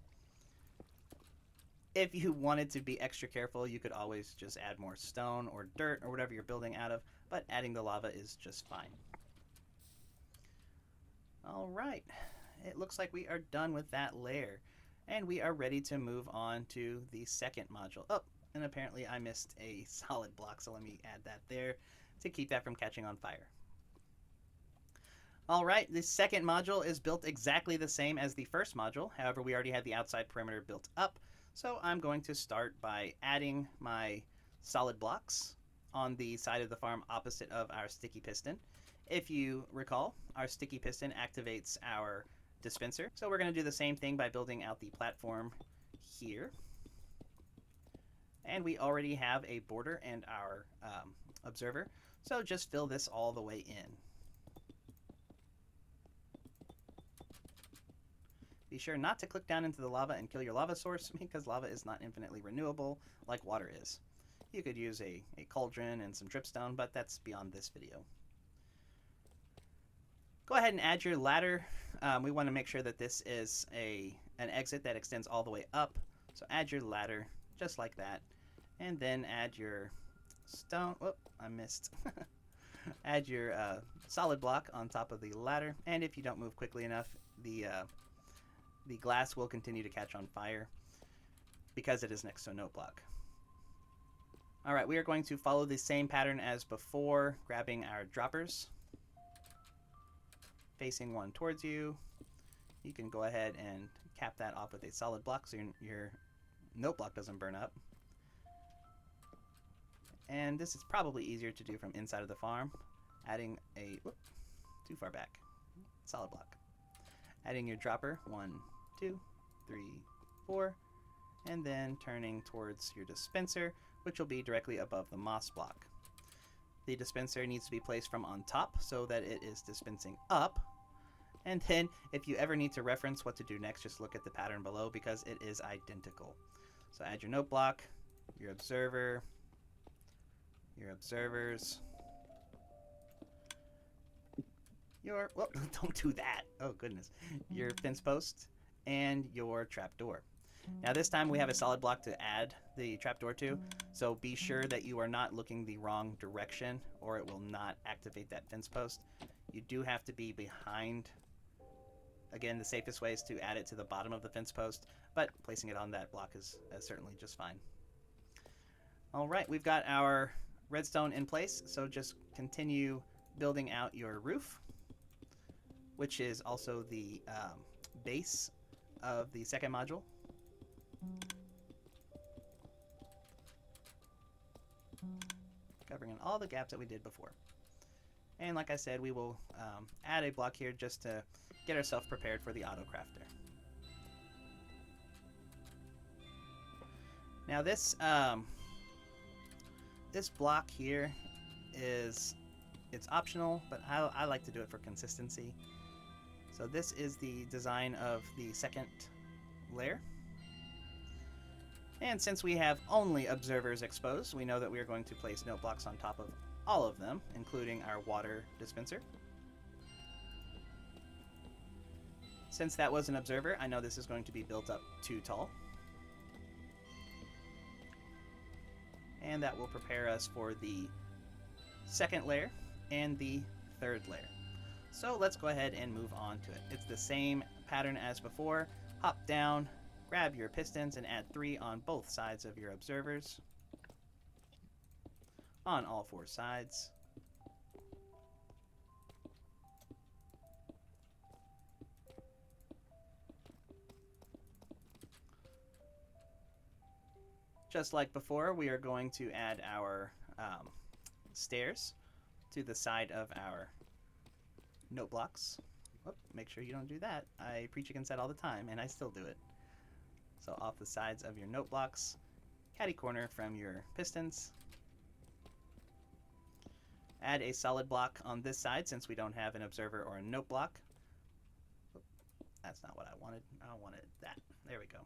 If you wanted to be extra careful, you could always just add more stone or dirt or whatever you're building out of, but adding the lava is just fine. All right, it looks like we are done with that layer, and we are ready to move on to the second module. Oh, and apparently I missed a solid block, so let me add that there to keep that from catching on fire. All right, the second module is built exactly the same as the first module. However, we already have the outside perimeter built up. So I'm going to start by adding my solid blocks on the side of the farm opposite of our sticky piston. If you recall, our sticky piston activates our dispenser. So we're going to do the same thing by building out the platform here. And we already have a border and our observer. So just fill this all the way in. Be sure not to click down into the lava and kill your lava source because lava is not infinitely renewable like water is. You could use a cauldron and some dripstone, but that's beyond this video. Go ahead and add your ladder. We want to make sure that this is an exit that extends all the way up. So add your ladder just like that. And then add your stone. Whoop, I missed. Add your solid block on top of the ladder. And if you don't move quickly enough, the glass will continue to catch on fire because it is next to a note block. All right, we are going to follow the same pattern as before, grabbing our droppers, facing one towards you. You can go ahead and cap that off with a solid block so your note block doesn't burn up. And this is probably easier to do from inside of the farm, adding a, whoop, too far back, solid block. Adding your dropper, 1, 2, 3, 4, and then turning towards your dispenser, which will be directly above the moss block. The dispenser needs to be placed from on top so that it is dispensing up. And then if you ever need to reference what to do next, just look at the pattern below because it is identical. So add your note block, your observer, your observers, your, well, don't do that. Oh, goodness. Your fence post and your trapdoor. Now this time we have a solid block to add the trapdoor to, so be sure that you are not looking the wrong direction or it will not activate that fence post. You do have to be behind. Again, the safest way is to add it to the bottom of the fence post, but placing it on that block is certainly just fine. All right, we've got our redstone in place, so just continue building out your roof, which is also the base of the second module. Covering in all the gaps that we did before. And like I said, we will add a block here just to get ourselves prepared for the auto crafter. Now this this block here it's optional, but I like to do it for consistency. So this is the design of the second layer. And since we have only observers exposed, we know that we are going to place note blocks on top of all of them, including our water dispenser. Since that was an observer, I know this is going to be built up too tall. And that will prepare us for the second layer and the third layer. So let's go ahead and move on to it. It's the same pattern as before. Hop down, grab your pistons, and add 3 on both sides of your observers. On all 4 sides. Just like before, we are going to add our stairs to the side of our note blocks. Whoop, make sure you don't do that. I preach against that all the time, and I still do it. So off the sides of your note blocks, catty corner from your pistons. Add a solid block on this side since we don't have an observer or a note block. Whoop, that's not what I wanted. I wanted that. There we go.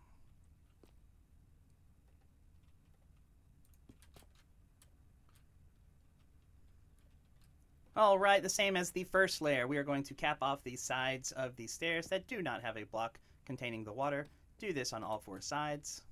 Alright, the same as the first layer. We are going to cap off the sides of the stairs that do not have a block containing the water. Do this on all 4 sides.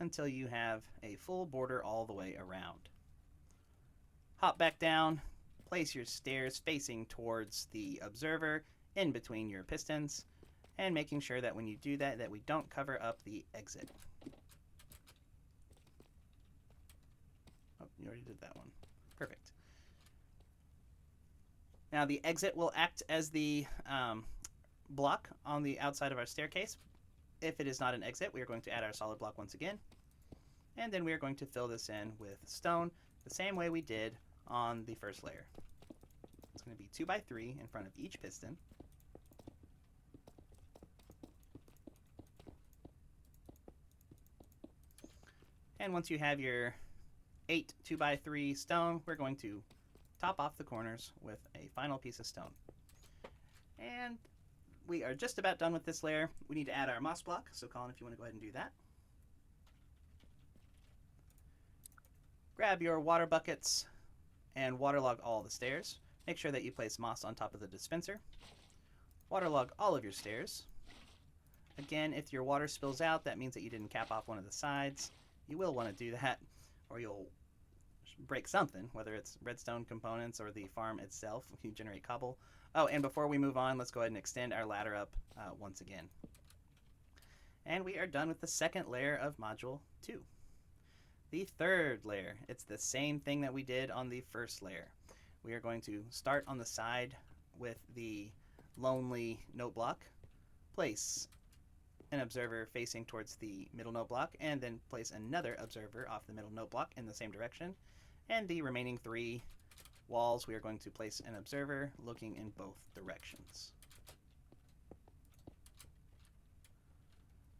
Until you have a full border all the way around. Hop back down, place your stairs facing towards the observer in between your pistons, and making sure that when you do that, that we don't cover up the exit. Oh, you already did that one. Perfect. Now the exit will act as the block on the outside of our staircase. If it is not an exit, we are going to add our solid block once again. And then we are going to fill this in with stone the same way we did on the first layer. It's going to be 2 by 3 in front of each piston. And once you have your 8 2 by 3 stone, we're going to top off the corners with a final piece of stone. And we are just about done with this layer. We need to add our moss block, so Colin, if you want to go ahead and do that. Grab your water buckets and waterlog all the stairs. Make sure that you place moss on top of the dispenser. Waterlog all of your stairs. Again, if your water spills out, that means that you didn't cap off one of the sides. You will want to do that, or you'll break something, whether it's redstone components or the farm itself. You generate cobble. Oh, and before we move on, let's go ahead and extend our ladder up once again. And we are done with the second layer of Module 2. The third layer, it's the same thing that we did on the first layer. We are going to start on the side with the lonely note block, place an observer facing towards the middle note block, and then place another observer off the middle note block in the same direction. And the remaining 3 walls, we are going to place an observer looking in both directions.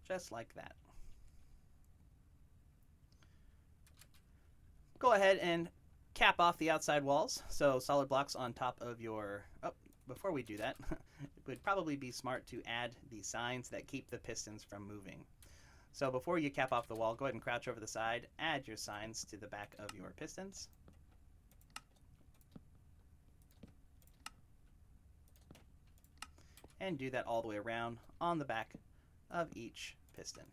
Just like that. Go ahead and cap off the outside walls, so solid blocks on top of your... Oh, before we do that, it would probably be smart to add the signs that keep the pistons from moving. So before you cap off the wall, go ahead and crouch over the side, add your signs to the back of your pistons. And do that all the way around on the back of each piston.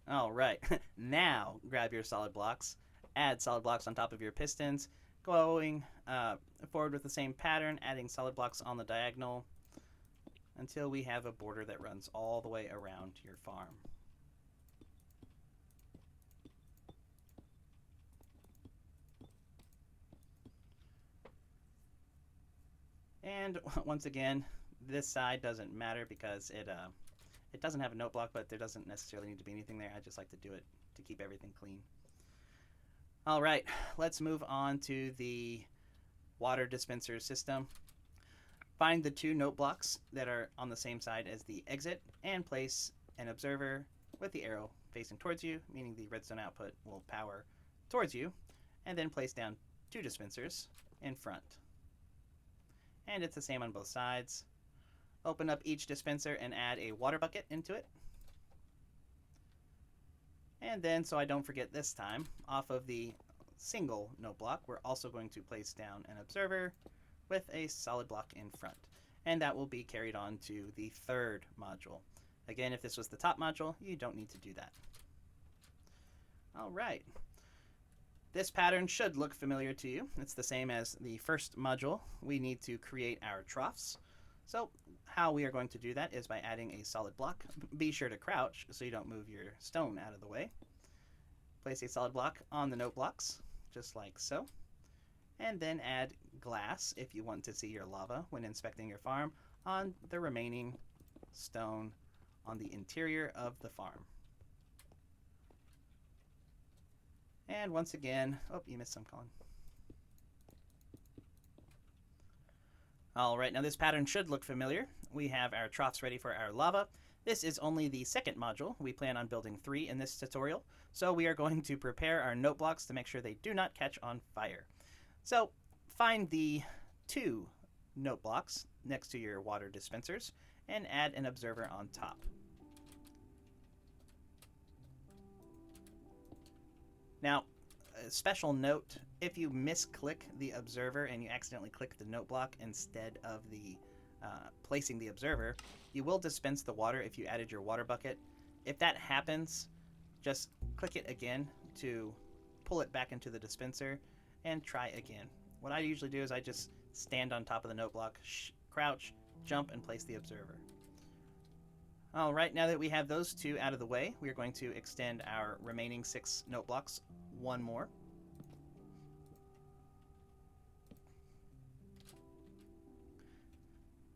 All right. Now grab your solid blocks, add solid blocks on top of your pistons, going forward with the same pattern, adding solid blocks on the diagonal until we have a border that runs all the way around your farm. And once again, this side doesn't matter because it doesn't have a note block, but there doesn't necessarily need to be anything there. I just like to do it to keep everything clean. All right, let's move on to the water dispenser system. Find the 2 note blocks that are on the same side as the exit and place an observer with the arrow facing towards you, meaning the redstone output will power towards you, and then place down 2 dispensers in front. And it's the same on both sides. Open up each dispenser and add a water bucket into it. And then, so I don't forget this time, off of the single note block, we're also going to place down an observer with a solid block in front. And that will be carried on to the 3rd module. Again, if this was the top module, you don't need to do that. All right. This pattern should look familiar to you. It's the same as the first module. We need to create our troughs. So how we are going to do that is by adding a solid block. Be sure to crouch so you don't move your stone out of the way. Place a solid block on the note blocks, just like so. And then add glass if you want to see your lava when inspecting your farm on the remaining stone on the interior of the farm. And once again, oh, you missed some, Colin. All right, now this pattern should look familiar. We have our troughs ready for our lava. This is only the 2nd module. We plan on building 3 in this tutorial. So we are going to prepare our note blocks to make sure they do not catch on fire. So find the 2 note blocks next to your water dispensers and add an observer on top. Now, a special note, if you misclick the observer and you accidentally click the note block instead of the placing the observer, you will dispense the water if you added your water bucket. If that happens, just click it again to pull it back into the dispenser and try again. What I usually do is I just stand on top of the note block, crouch, jump, and place the observer. All right, now that we have those 2 out of the way, we are going to extend our remaining 6 note blocks 1 more.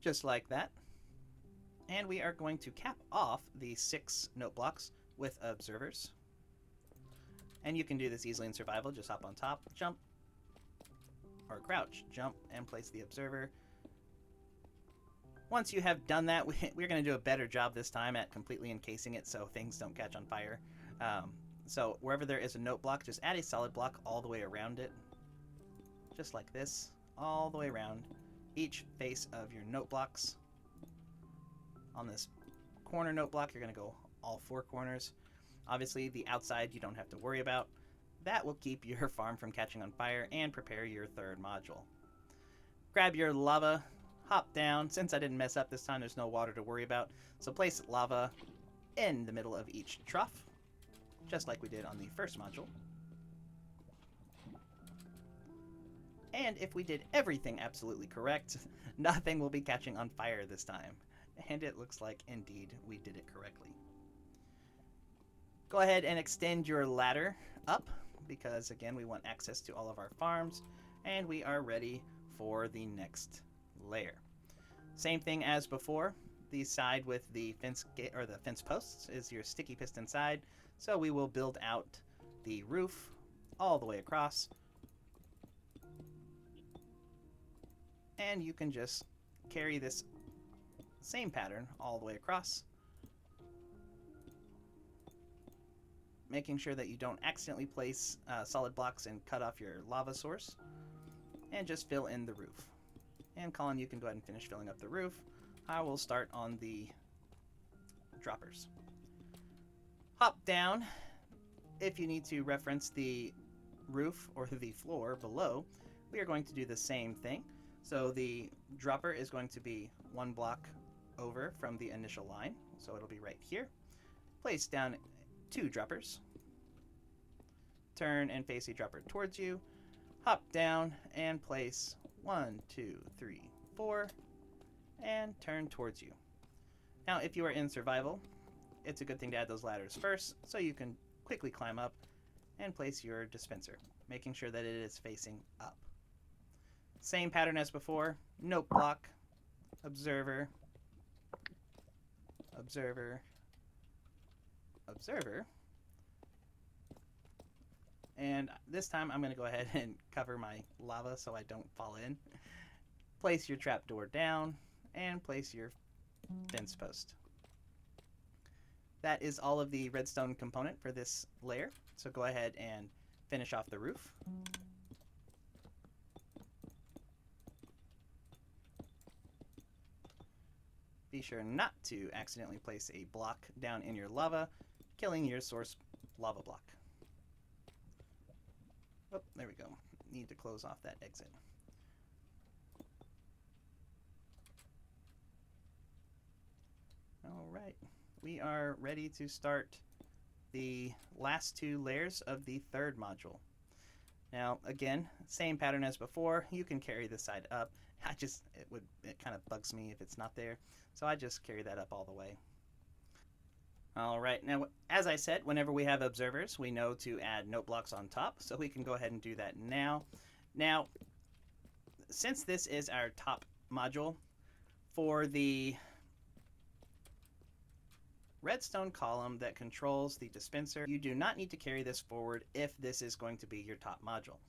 Just like that. And we are going to cap off the 6 note blocks with observers. And you can do this easily in survival. Just hop on top, jump, or crouch, jump, and place the observer. Once you have done that, we're going to do a better job this time at completely encasing it so things don't catch on fire. So wherever there is a note block, just add a solid block all the way around it. Just like this, all the way around each face of your note blocks. On this corner note block, you're going to go all 4 corners. Obviously, the outside you don't have to worry about. That will keep your farm from catching on fire and prepare your 3rd module. Grab your lava, hop down. Since I didn't mess up this time, there's no water to worry about. So place lava in the middle of each trough, just like we did on the first module. And if we did everything absolutely correct, nothing will be catching on fire this time. And it looks like, indeed, we did it correctly. Go ahead and extend your ladder up, because, again, we want access to all of our farms, and we are ready for the next layer. Same thing as before. The side with the fence or the fence posts is your sticky piston side, so we will build out the roof all the way across. And you can just carry this same pattern all the way across, making sure that you don't accidentally place solid blocks and cut off your lava source, and just fill in the roof. And Colin, you can go ahead and finish filling up the roof. I will start on the droppers. Hop down. If you need to reference the roof or the floor below, we are going to do the same thing. So the dropper is going to be 1 block over from the initial line, so it'll be right here. Place down 2 droppers. Turn and face a dropper towards you. Hop down and place 1, 2, 3, 4, and turn towards you. Now, if you are in survival, it's a good thing to add those ladders first so you can quickly climb up and place your dispenser, making sure that it is facing up. Same pattern as before, note block, observer, observer, observer, and this time I'm going to go ahead and cover my lava so I don't fall in. Place your trapdoor down and place your fence post. That is all of the redstone component for this layer, so go ahead and finish off the roof. Be sure not to accidentally place a block down in your lava, killing your source lava block. Oh, there we go. Need to close off that exit. All right, we are ready to start the last 2 layers of the 3rd module. Now, again, same pattern as before. You can carry this side up. It kind of bugs me if it's not there, so I just carry that up all the way. All right, now, as I said, whenever we have observers, we know to add note blocks on top, so we can go ahead and do that now. Now, since this is our top module, for the redstone column that controls the dispenser, you do not need to carry this forward if this is going to be your top module.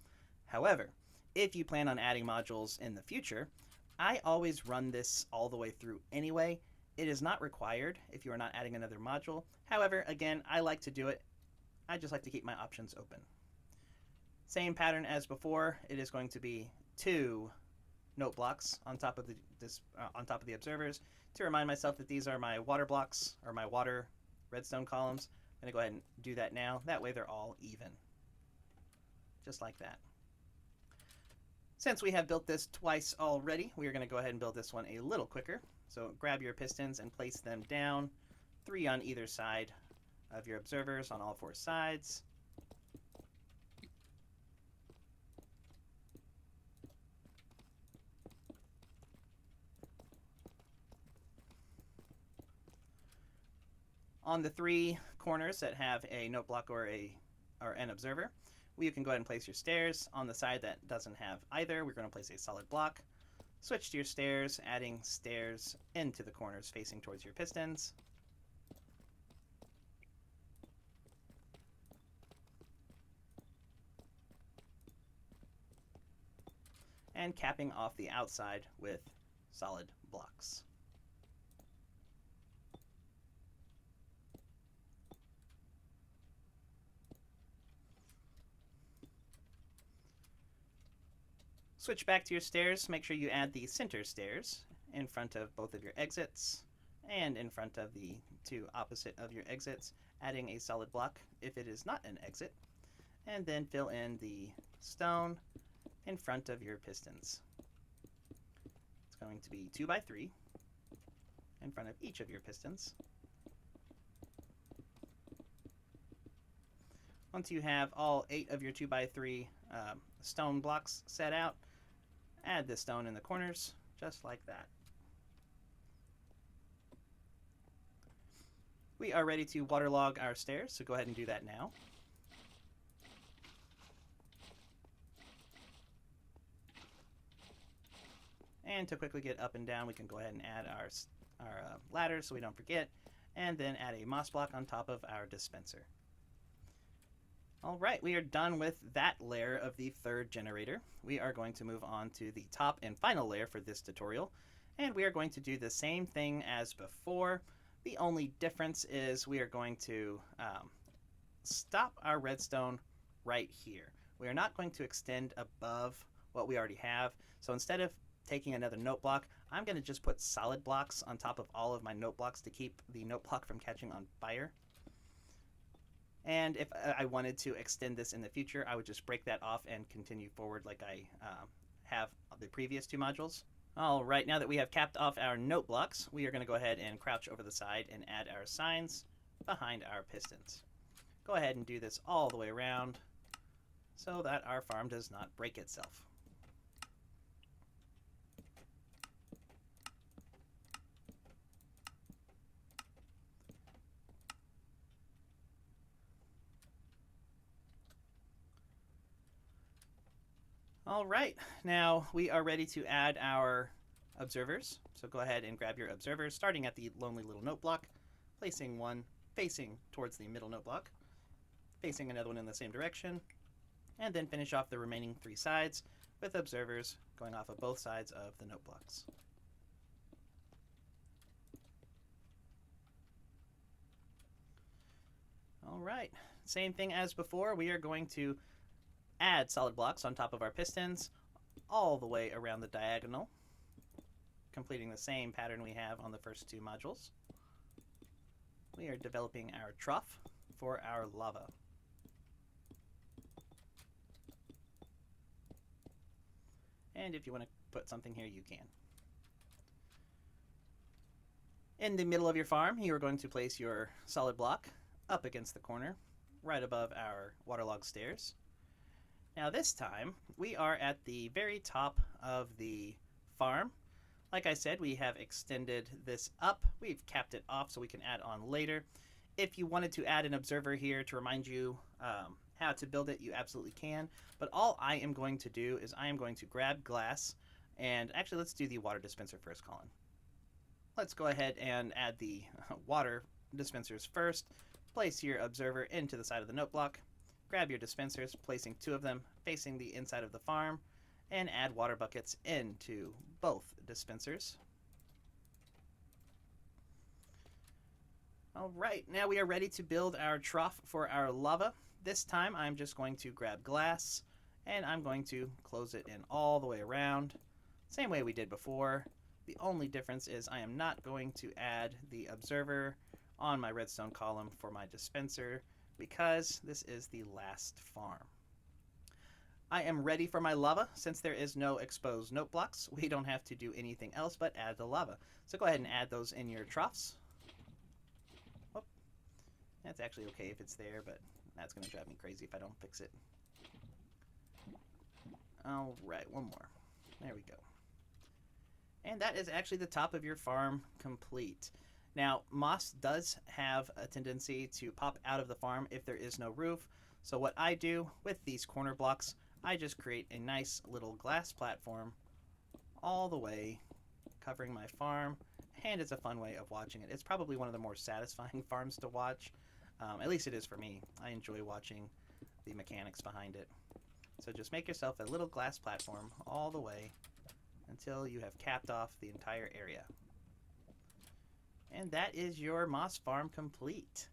However, if you plan on adding modules in the future, I always run this all the way through anyway. It is not required if you are not adding another module. However, again, I like to do it. I just like to keep my options open. Same pattern as before. It is going to be 2 note blocks on top of the observers to remind myself that these are my water blocks, or my water redstone columns. I'm going to go ahead and do that now. That way they're all even. Just like that. Since we have built this twice already, we are going to go ahead and build this one a little quicker. So grab your pistons and place them down, 3 on either side of your observers on all 4 sides. On the 3 corners that have a note block or an observer, you can go ahead and place your stairs. On the side that doesn't have either, we're going to place a solid block. Switch to your stairs, adding stairs into the corners facing towards your pistons. And capping off the outside with solid blocks. Switch back to your stairs. Make sure you add the center stairs in front of both of your exits and in front of the 2 opposite of your exits, adding a solid block if it is not an exit, and then fill in the stone in front of your pistons. It's going to be 2 by 3 in front of each of your pistons. Once you have all 8 of your 2 by 3 stone blocks set out, add the stone in the corners, just like that. We are ready to waterlog our stairs, so go ahead and do that now. And to quickly get up and down, we can go ahead and add our ladders so we don't forget, and then add a moss block on top of our dispenser. All right, we are done with that layer of the 3rd generator. We are going to move on to the top and final layer for this tutorial, and we are going to do the same thing as before. The only difference is we are going to stop our redstone right here. We are not going to extend above what we already have. So instead of taking another note block, I'm going to just put solid blocks on top of all of my note blocks to keep the note block from catching on fire. And if I wanted to extend this in the future, I would just break that off and continue forward like I have the previous 2 modules. All right, now that we have capped off our note blocks, we are going to go ahead and crouch over the side and add our signs behind our pistons. go ahead and do this all the way around so that our farm does not break itself. All right, now we are ready to add our observers. So go ahead and grab your observers, starting at the lonely little note block, placing one facing towards the middle note block, facing another one in the same direction, and then finish off the remaining 3 sides with observers going off of both sides of the note blocks. All right, same thing as before. We are going to add solid blocks on top of our pistons all the way around the diagonal, completing the same pattern we have on the first 2 modules. We are developing our trough for our lava. And if you want to put something here, you can. In the middle of your farm, you are going to place your solid block up against the corner, right above our waterlogged stairs. Now this time, we are at the very top of the farm. Like I said, we have extended this up. We've capped it off so we can add on later. If you wanted to add an observer here to remind you how to build it, you absolutely can. But all I am going to do is I am going to grab glass, and actually let's do the water dispenser first, Colin. Let's go ahead and add the water dispensers first. Place your observer into the side of the note block. Grab your dispensers, placing 2 of them facing the inside of the farm, and add water buckets into both dispensers. All right, now we are ready to build our trough for our lava. This time I'm just going to grab glass and I'm going to close it in all the way around, same way we did before. The only difference is I am not going to add the observer on my redstone column for my dispenser, because this is the last farm. I am ready for my lava. Since there is no exposed note blocks, we don't have to do anything else but add the lava. So go ahead and add those in your troughs. Whoop. That's actually okay if it's there, but that's going to drive me crazy if I don't fix it. All right, one more. There we go. And that is actually the top of your farm complete. Now, moss does have a tendency to pop out of the farm if there is no roof. So what I do with these corner blocks, I just create a nice little glass platform all the way covering my farm, and it's a fun way of watching it. It's probably one of the more satisfying farms to watch. At least it is for me. I enjoy watching the mechanics behind it. So just make yourself a little glass platform all the way until you have capped off the entire area. And that is your moss farm complete.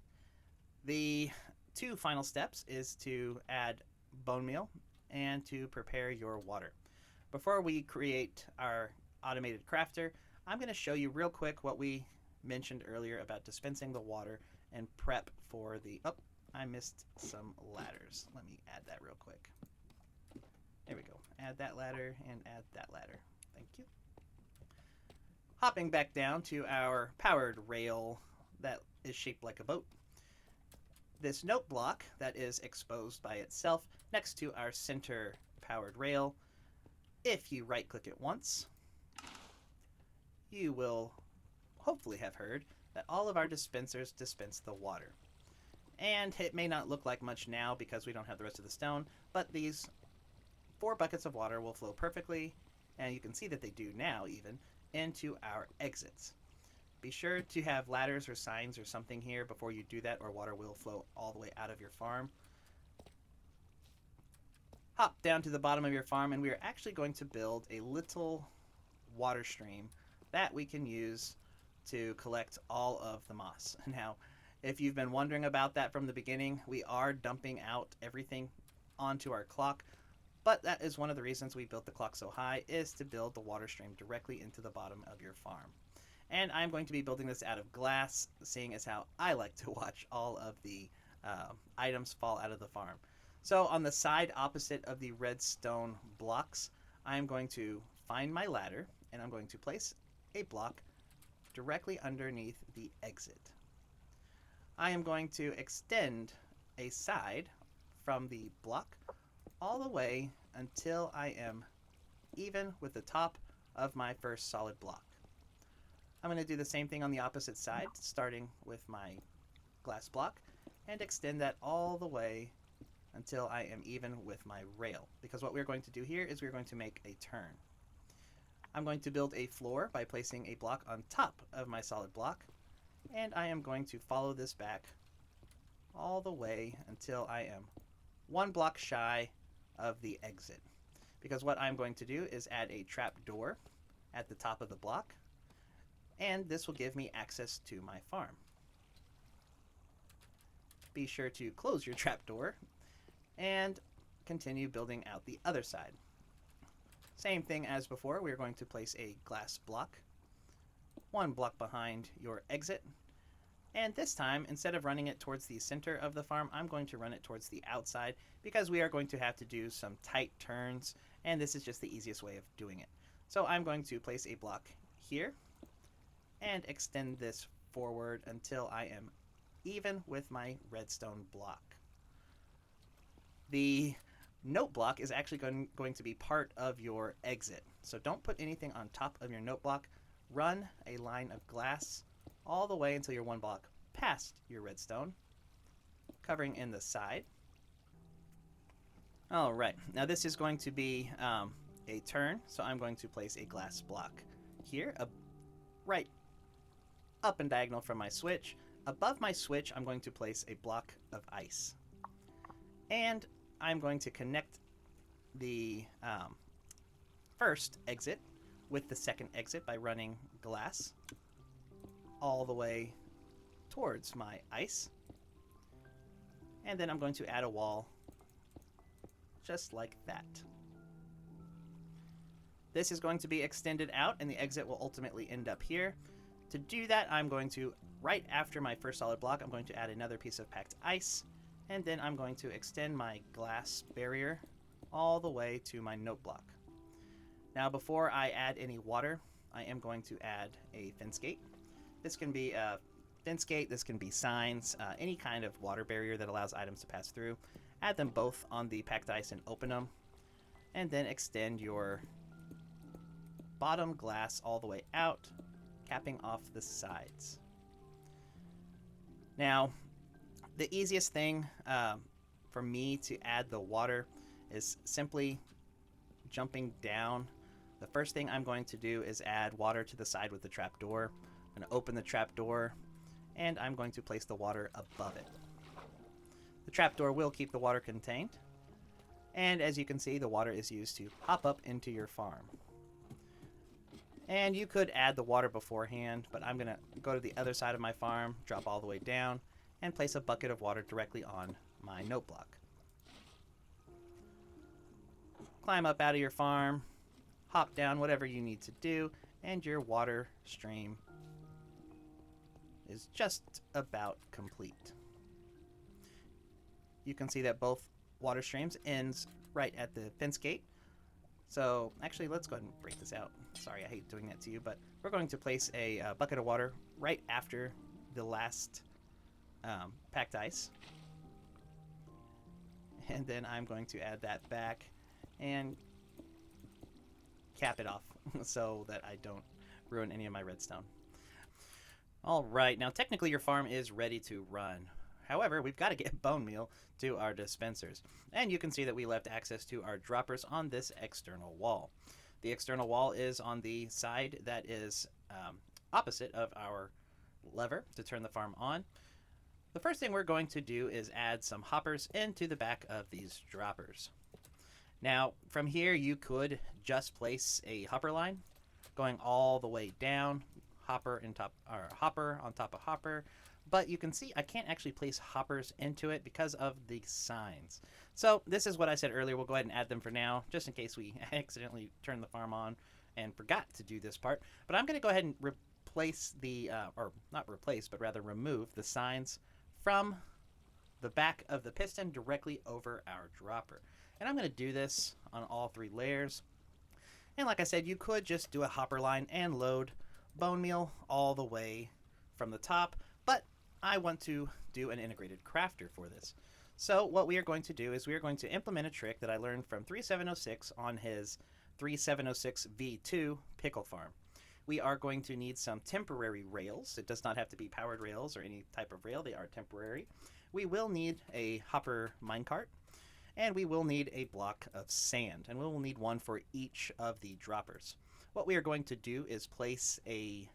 The 2 final steps is to add bone meal and to prepare your water. Before we create our automated crafter, I'm going to show you real quick what we mentioned earlier about dispensing the water and prep for the... Oh, I missed some ladders. Let me add that real quick. There we go. Add that ladder and add that ladder. Thank you. Hopping back down to our powered rail that is shaped like a boat. This note block that is exposed by itself next to our center powered rail. If you right click it once, you will hopefully have heard that all of our dispensers dispense the water. And it may not look like much now because we don't have the rest of the stone, but these 4 buckets of water will flow perfectly, and you can see that they do now even, into our exits. Be sure to have ladders or signs or something here before you do that, or water will flow all the way out of your farm. Hop down to the bottom of your farm, and we are actually going to build a little water stream that we can use to collect all of the moss. Now, if you've been wondering about that from the beginning, we are dumping out everything onto our clock. But that is one of the reasons we built the clock so high, is to build the water stream directly into the bottom of your farm. And I'm going to be building this out of glass, seeing as how I like to watch all of the items fall out of the farm. So on the side opposite of the redstone blocks, I'm going to find my ladder, and I'm going to place a block directly underneath the exit. I am going to extend a side from the block all the way until I am even with the top of my first solid block. I'm going to do the same thing on the opposite side, starting with my glass block, and extend that all the way until I am even with my rail. Because what we're going to do here is we're going to make a turn. I'm going to build a floor by placing a block on top of my solid block, and I am going to follow this back all the way until I am one block shy of the exit. Because what I'm going to do is add a trap door at the top of the block, and this will give me access to my farm. Be sure to close your trap door and continue building out the other side. Same thing as before, we're going to place a glass block, one block behind your exit, and this time, instead of running it towards the center of the farm, I'm going to run it towards the outside because we are going to have to do some tight turns, and this is just the easiest way of doing it. So I'm going to place a block here and extend this forward until I am even with my redstone block. The note block is actually going to be part of your exit. So don't put anything on top of your note block. Run a line of glass all the way until you're one block past your redstone, covering in the side. All right, now this is going to be a turn, so I'm going to place a glass block here, right up and diagonal from my switch. Above my switch, I'm going to place a block of ice. And I'm going to connect the first exit with the second exit by running glass all the way towards my ice. And then I'm going to add a wall just like that. This is going to be extended out, and the exit will ultimately end up here. To do that, I'm going to, right after my first solid block, I'm going to add another piece of packed ice, and then I'm going to extend my glass barrier all the way to my note block. Now, before I add any water, I am going to add a fence gate. This can be a fence gate, this can be signs, any kind of water barrier that allows items to pass through. Add them both on the packed ice and open them, and then extend your bottom glass all the way out, capping off the sides. Now, the easiest thing for me to add the water is simply jumping down. The first thing I'm going to do is add water to the side with the trapdoor. I'm going to open the trapdoor, and I'm going to place the water above it. The trapdoor will keep the water contained, and as you can see, the water is used to pop up into your farm. And you could add the water beforehand, but I'm going to go to the other side of my farm, drop all the way down, and place a bucket of water directly on my note block. Climb up out of your farm, hop down, whatever you need to do, and your water stream is just about complete. You can see that both water streams ends right at the fence gate. So actually, let's go ahead and break this out. Sorry, I hate doing that to you, but we're going to place a bucket of water right after the last packed ice. And then I'm going to add that back and cap it off so that I don't ruin any of my redstone. All right, now technically your farm is ready to run. However, we've got to get bone meal to our dispensers. And you can see that we left access to our droppers on this external wall. The external wall is on the side that is opposite of our lever to turn the farm on. The first thing we're going to do is add some hoppers into the back of these droppers. Now, from here, you could just place a hopper line going all the way down, hopper on top of hopper. But you can see I can't actually place hoppers into it because of the signs. So this is what I said earlier. We'll go ahead and add them for now, just in case we accidentally turn the farm on and forgot to do this part. But I'm going to go ahead and replace the, or not replace, but rather remove the signs from the back of the piston directly over our dropper. And I'm going to do this on all three layers. And like I said, you could just do a hopper line and load bone meal all the way from the top, but I want to do an integrated crafter for this. So what we are going to do is we are going to implement a trick that I learned from 3706 on his 3706 V2 pickle farm. We are going to need some temporary rails. It does not have to be powered rails or any type of rail. They are temporary. We will need a hopper minecart, and we will need a block of sand, and we will need one for each of the droppers. What we are going to do is place a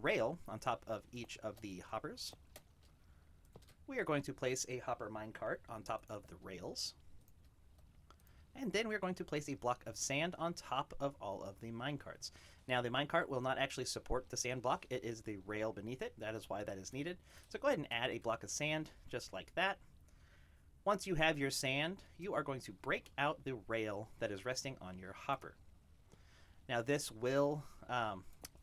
rail on top of each of the hoppers. We are going to place a hopper minecart on top of the rails. And then we're going to place a block of sand on top of all of the minecarts. Now the minecart will not actually support the sand block. It is the rail beneath it. That is why that is needed. So go ahead and add a block of sand just like that. Once you have your sand, you are going to break out the rail that is resting on your hopper. Now this will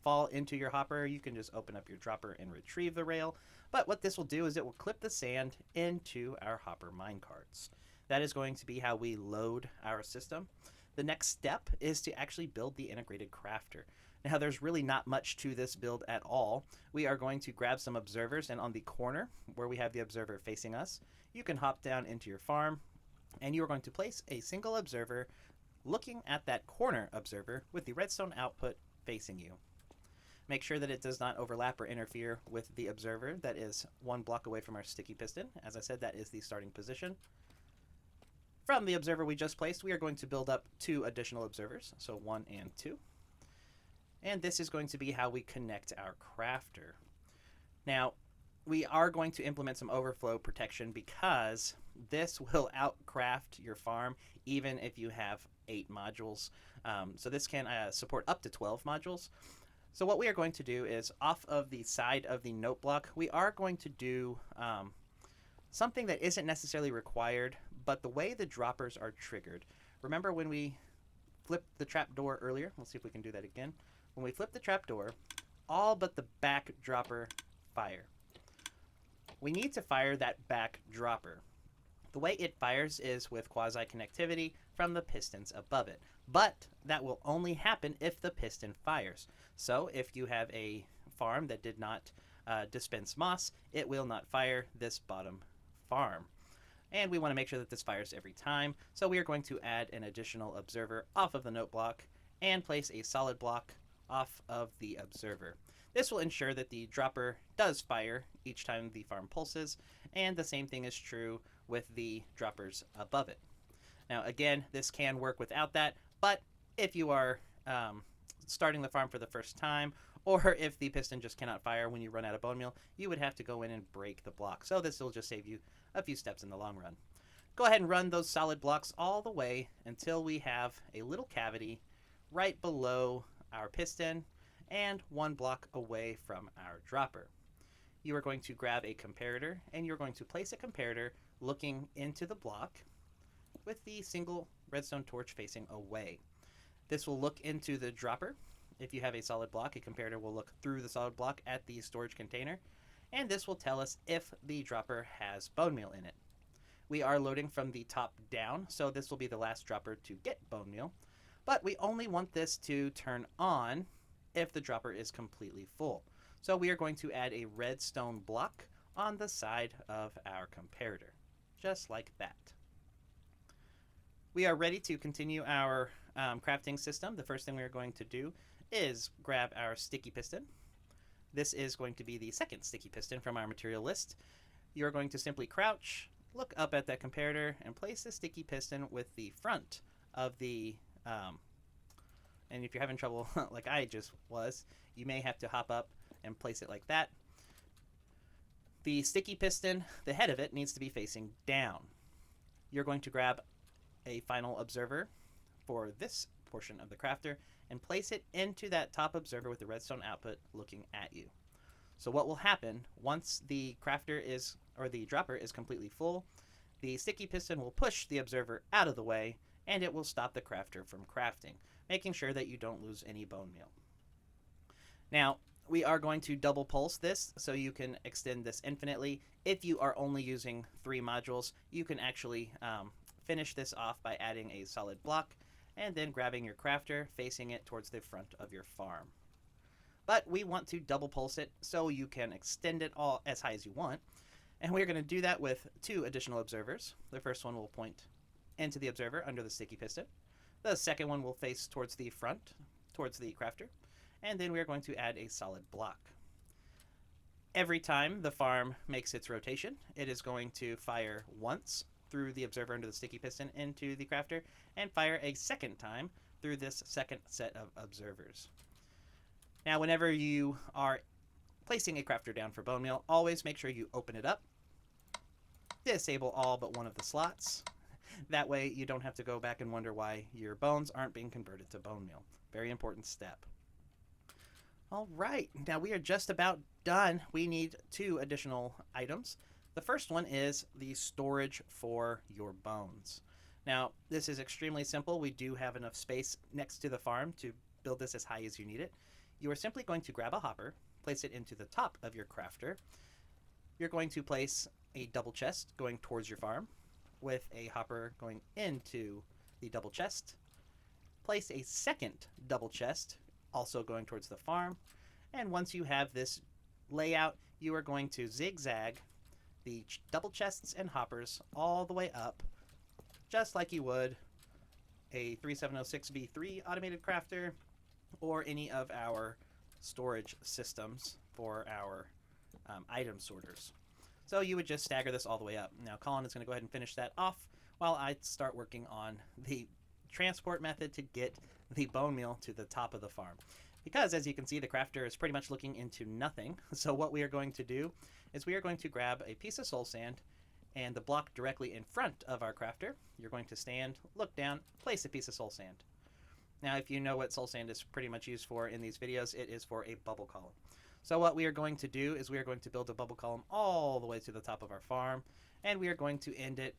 fall into your hopper. You can just open up your dropper and retrieve the rail. But what this will do is it will clip the sand into our hopper minecarts. That is going to be how we load our system. The next step is to actually build the integrated crafter. Now there's really not much to this build at all. We are going to grab some observers, and on the corner where we have the observer facing us, you can hop down into your farm, and you are going to place a single observer looking at that corner observer with the redstone output facing you. Make sure that it does not overlap or interfere with the observer that is one block away from our sticky piston. As I said, that is the starting position. From the observer we just placed, we are going to build up 2 additional observers, so 1 and 2. And this is going to be how we connect our crafter. Now, we are going to implement some overflow protection because this will outcraft your farm even if you have 8 modules. So this can support up to 12 modules. So what we are going to do is off of the side of the note block, we are going to do something that isn't necessarily required, but the way the droppers are triggered. Remember when we flipped the trap door earlier? Let's see if we can do that again. When we flip the trap door, all but the back dropper fire. We need to fire that back dropper. The way it fires is with quasi-connectivity from the pistons above it, but that will only happen if the piston fires. So if you have a farm that did not dispense moss, it will not fire this bottom farm. And we want to make sure that this fires every time, so we are going to add an additional observer off of the note block and place a solid block off of the observer. This will ensure that the dropper does fire each time the farm pulses, and the same thing is true with the droppers above it. Now again, this can work without that, but if you are starting the farm for the first time, or if the piston just cannot fire when you run out of bone meal, you would have to go in and break the block. So this will just save you a few steps in the long run. Go ahead and run those solid blocks all the way until we have a little cavity right below our piston and 1 block away from our dropper. You are going to grab a comparator, and you're going to place a comparator looking into the block with the single redstone torch facing away. This will look into the dropper. If you have a solid block, a comparator will look through the solid block at the storage container, and this will tell us if the dropper has bone meal in it. We are loading from the top down, so this will be the last dropper to get bone meal, but we only want this to turn on if the dropper is completely full. So we are going to add a redstone block on the side of our comparator, just like that. We are ready to continue our crafting system. The first thing we are going to do is grab our sticky piston. This is going to be the second sticky piston from our material list. You're going to simply crouch, look up at that comparator, and place the sticky piston with the front of the and if you're having trouble like I just was, you may have to hop up and place it like that. The sticky piston, the head of it needs to be facing down. You're going to grab a final observer for this portion of the crafter and place it into that top observer with the redstone output looking at you. So what will happen once the crafter is, or the dropper is completely full, the sticky piston will push the observer out of the way, and it will stop the crafter from crafting, making sure that you don't lose any bone meal. Now, we are going to double pulse this so you can extend this infinitely. If you are only using 3 modules, you can actually finish this off by adding a solid block and then grabbing your crafter, facing it towards the front of your farm. But we want to double pulse it so you can extend it all as high as you want. And we're going to do that with 2 additional observers. The first one will point into the observer under the sticky piston. The second one will face towards the front, towards the crafter. And then we're going to add a solid block. Every time the farm makes its rotation, it is going to fire once through the observer under the sticky piston into the crafter, and fire a second time through this second set of observers. Now, whenever you are placing a crafter down for bone meal, always make sure you open it up, disable all but one of the slots. That way you don't have to go back and wonder why your bones aren't being converted to bone meal. Very important step. All right, now we are just about done. We need 2 additional items. The first one is the storage for your bones. Now, this is extremely simple. We do have enough space next to the farm to build this as high as you need it. You are simply going to grab a hopper, place it into the top of your crafter. You're going to place a double chest going towards your farm with a hopper going into the double chest. Place a second double chest also going towards the farm. And once you have this layout, you are going to zigzag the double chests and hoppers all the way up, just like you would a 3706V3 automated crafter or any of our storage systems for our item sorters. So you would just stagger this all the way up. Now Colin is going to go ahead and finish that off while I start working on the transport method to get the bone meal to the top of the farm. Because as you can see, the crafter is pretty much looking into nothing. So what we are going to do is we are going to grab a piece of soul sand and the block directly in front of our crafter. You're going to stand, look down, place a piece of soul sand. Now, if you know what soul sand is pretty much used for in these videos, it is for a bubble column. So what we are going to do is we are going to build a bubble column all the way to the top of our farm, and we are going to end it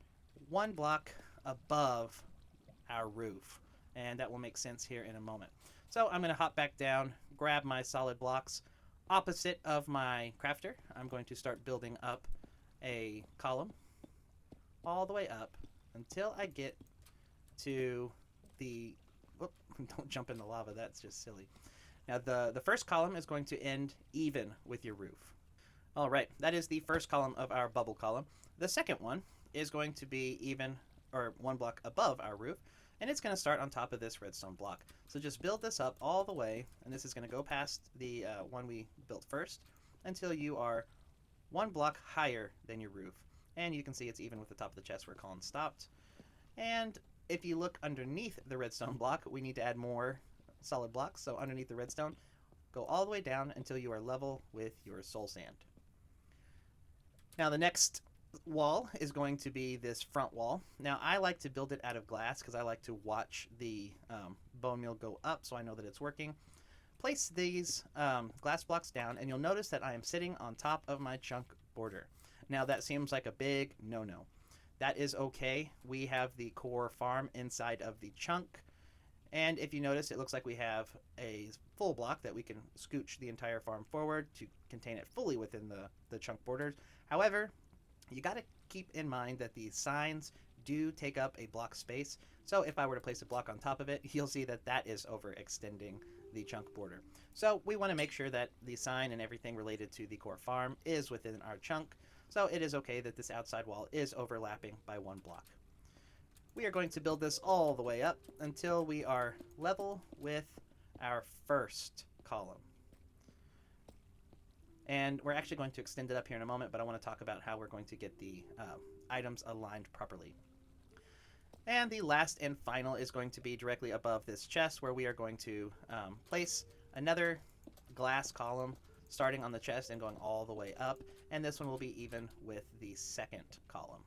1 block above our roof. And that will make sense here in a moment. So I'm going to hop back down, grab my solid blocks opposite of my crafter. I'm going to start building up a column all the way up until I get to the... Whoop, don't jump in the lava, that's just silly. Now the first column is going to end even with your roof. All right, that is the first column of our bubble column. The second one is going to be even, or 1 block above our roof, and it's going to start on top of this redstone block. So just build this up all the way, and this is going to go past the one we built first until you are 1 block higher than your roof. And you can see it's even with the top of the chest where Colin stopped. And if you look underneath the redstone block, we need to add more solid blocks. So underneath the redstone, go all the way down until you are level with your soul sand. Now the next wall is going to be this front wall. Now I like to build it out of glass because I like to watch the bone meal go up so I know that it's working. Place these glass blocks down and you'll notice that I am sitting on top of my chunk border. Now that seems like a big no-no. That is okay. We have the core farm inside of the chunk, and if you notice, it looks like we have a full block that we can scooch the entire farm forward to contain it fully within the chunk borders. However, you got to keep in mind that the signs do take up a block space. So if I were to place a block on top of it, you'll see that that is overextending the chunk border. So we want to make sure that the sign and everything related to the core farm is within our chunk. So it is okay that this outside wall is overlapping by 1 block. We are going to build this all the way up until we are level with our first column. And we're actually going to extend it up here in a moment, but I want to talk about how we're going to get the items aligned properly. And the last and final is going to be directly above this chest, where we are going to place another glass column starting on the chest and going all the way up. And this one will be even with the second column.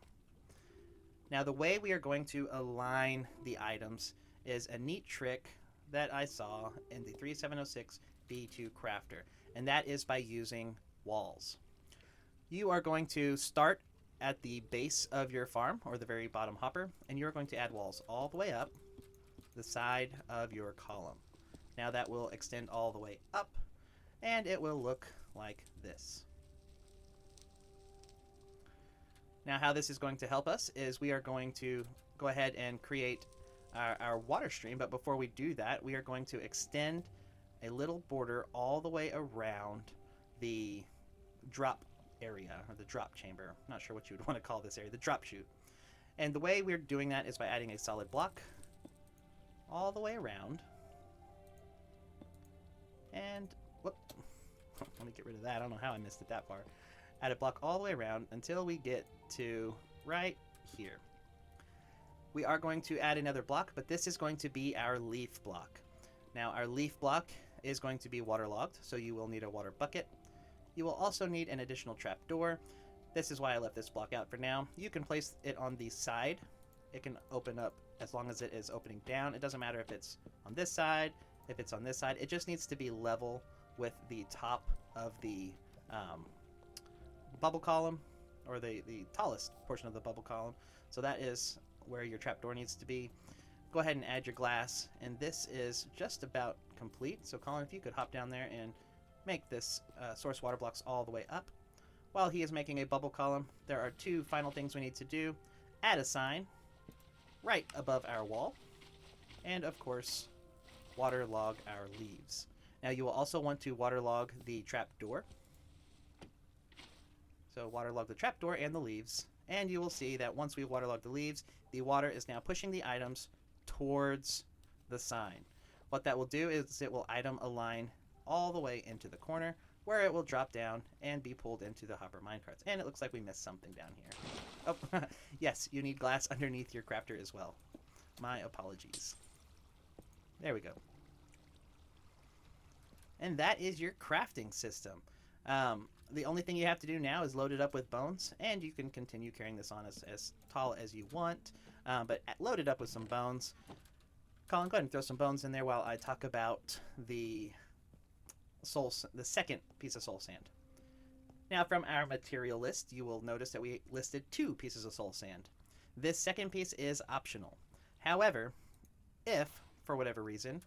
Now the way we are going to align the items is a neat trick that I saw in the 3706B2 crafter, and that is by using walls. You are going to start at the base of your farm, or the very bottom hopper, and you're going to add walls all the way up the side of your column. Now that will extend all the way up, and it will look like this. Now how this is going to help us is we are going to go ahead and create our water stream, but before we do that, we are going to extend a little border all the way around the drop area, or the drop chamber. I'm not sure what you would want to call this area, the drop chute. And the way we're doing that is by adding a solid block all the way around. And, whoop, let me get rid of that. I don't know how I missed it that far. Add a block all the way around until we get to right here. We are going to add another block, but this is going to be our leaf block. Now, our leaf block is going to be waterlogged, so you will need a water bucket. You will also need an additional trap door. This is why I left this block out for now. You can place it on the side. It can open up as long as it is opening down. It doesn't matter if it's on this side, if it's on this side. It just needs to be level with the top of the bubble column, or the tallest portion of the bubble column. So that is where your trapdoor needs to be. Go ahead and add your glass, and this is just about complete. So Colin, if you could hop down there and make this source water blocks all the way up. While he is making a bubble column, there are two final things we need to do. Add a sign right above our wall, and of course, waterlog our leaves. Now you will also want to waterlog the trapdoor. So waterlog the trapdoor and the leaves, and you will see that once we waterlog the leaves, the water is now pushing the items towards the sign. What that will do is it will item align all the way into the corner, where it will drop down and be pulled into the hopper minecarts. And it looks like we missed something down here. Oh, yes, you need glass underneath your crafter as well. My apologies. There we go. And that is your crafting system. The only thing you have to do now is load it up with bones, and you can continue carrying this on as tall as you want, but load it up with some bones. Colin, go ahead and throw some bones in there while I talk about the second piece of soul sand. Now, from our material list, you will notice that we listed 2 pieces of soul sand. This second piece is optional. However, if, for whatever reason,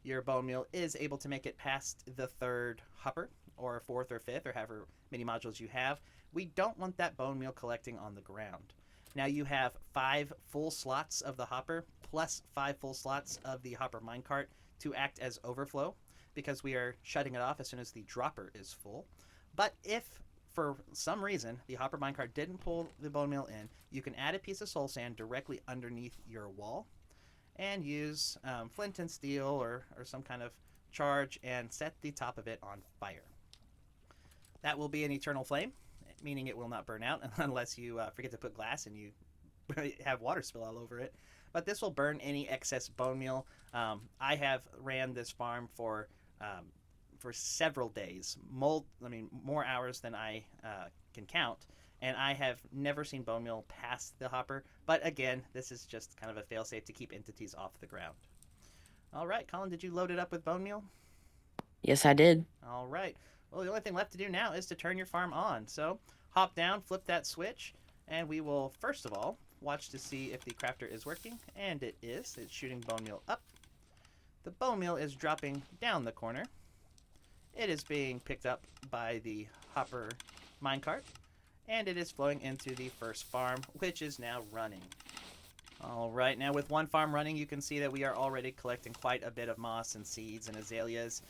your bone meal is able to make it past the 3rd hopper, or 4th or 5th, or however many modules you have, we don't want that bone meal collecting on the ground. Now you have 5 full slots of the hopper, plus 5 full slots of the hopper minecart to act as overflow, because we are shutting it off as soon as the dropper is full. But if, for some reason, the hopper minecart didn't pull the bone meal in, you can add a piece of soul sand directly underneath your wall, and use flint and steel or some kind of charge and set the top of it on fire. That will be an eternal flame, meaning it will not burn out unless you forget to put glass and you have water spill all over it. But this will burn any excess bone meal. I have ran this farm for several days, more hours than I can count, and I have never seen bone meal past the hopper. But again, this is just kind of a failsafe to keep entities off the ground. All right, Colin, did you load it up with bone meal? Yes, I did. All right. Well, the only thing left to do now is to turn your farm on. So hop down, flip that switch, and we will, first of all, watch to see if the crafter is working, and it is. It's shooting bone meal up. The bone meal is dropping down the corner. It is being picked up by the hopper minecart, and it is flowing into the first farm, which is now running. All right, now with one farm running, you can see that we are already collecting quite a bit of moss and seeds and azaleas.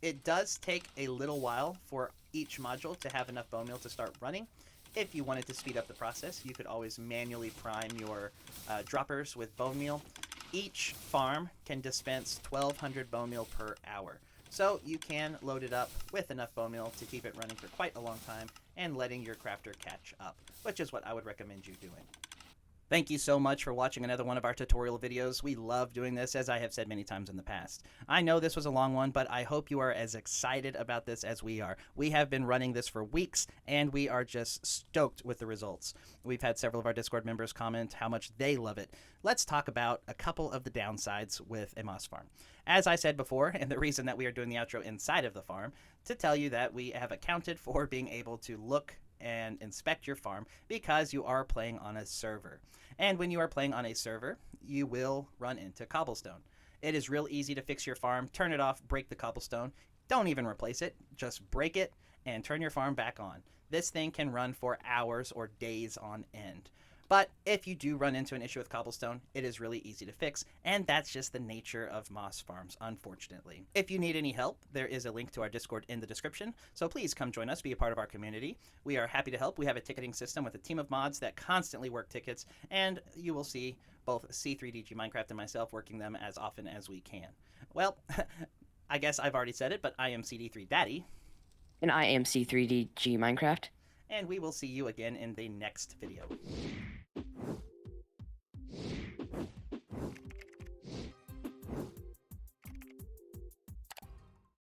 It does take a little while for each module to have enough bone meal to start running. If you wanted to speed up the process, you could always manually prime your droppers with bone meal. Each farm can dispense 1,200 bone meal per hour. So you can load it up with enough bone meal to keep it running for quite a long time and letting your crafter catch up, which is what I would recommend you doing. Thank you so much for watching another one of our tutorial videos. We love doing this, as I have said many times in the past. I know this was a long one, but I hope you are as excited about this as we are. We have been running this for weeks, and we are just stoked with the results. We've had several of our Discord members comment how much they love it. Let's talk about a couple of the downsides with a moss farm. As I said before, and the reason that we are doing the outro inside of the farm, to tell you that we have accounted for being able to look and inspect your farm because you are playing on a server. And when you are playing on a server, you will run into cobblestone. It is real easy to fix your farm, turn it off, break the cobblestone. Don't even replace it, just break it and turn your farm back on. This thing can run for hours or days on end. But if you do run into an issue with cobblestone, it is really easy to fix, and that's just the nature of moss farms, unfortunately. If you need any help, there is a link to our Discord in the description, so please come join us, be a part of our community. We are happy to help. We have a ticketing system with a team of mods that constantly work tickets, and you will see both C3DG Minecraft and myself working them as often as we can. Well, I guess I've already said it, but I am CD3 Daddy. And I am C3DG Minecraft. And we will see you again in the next video.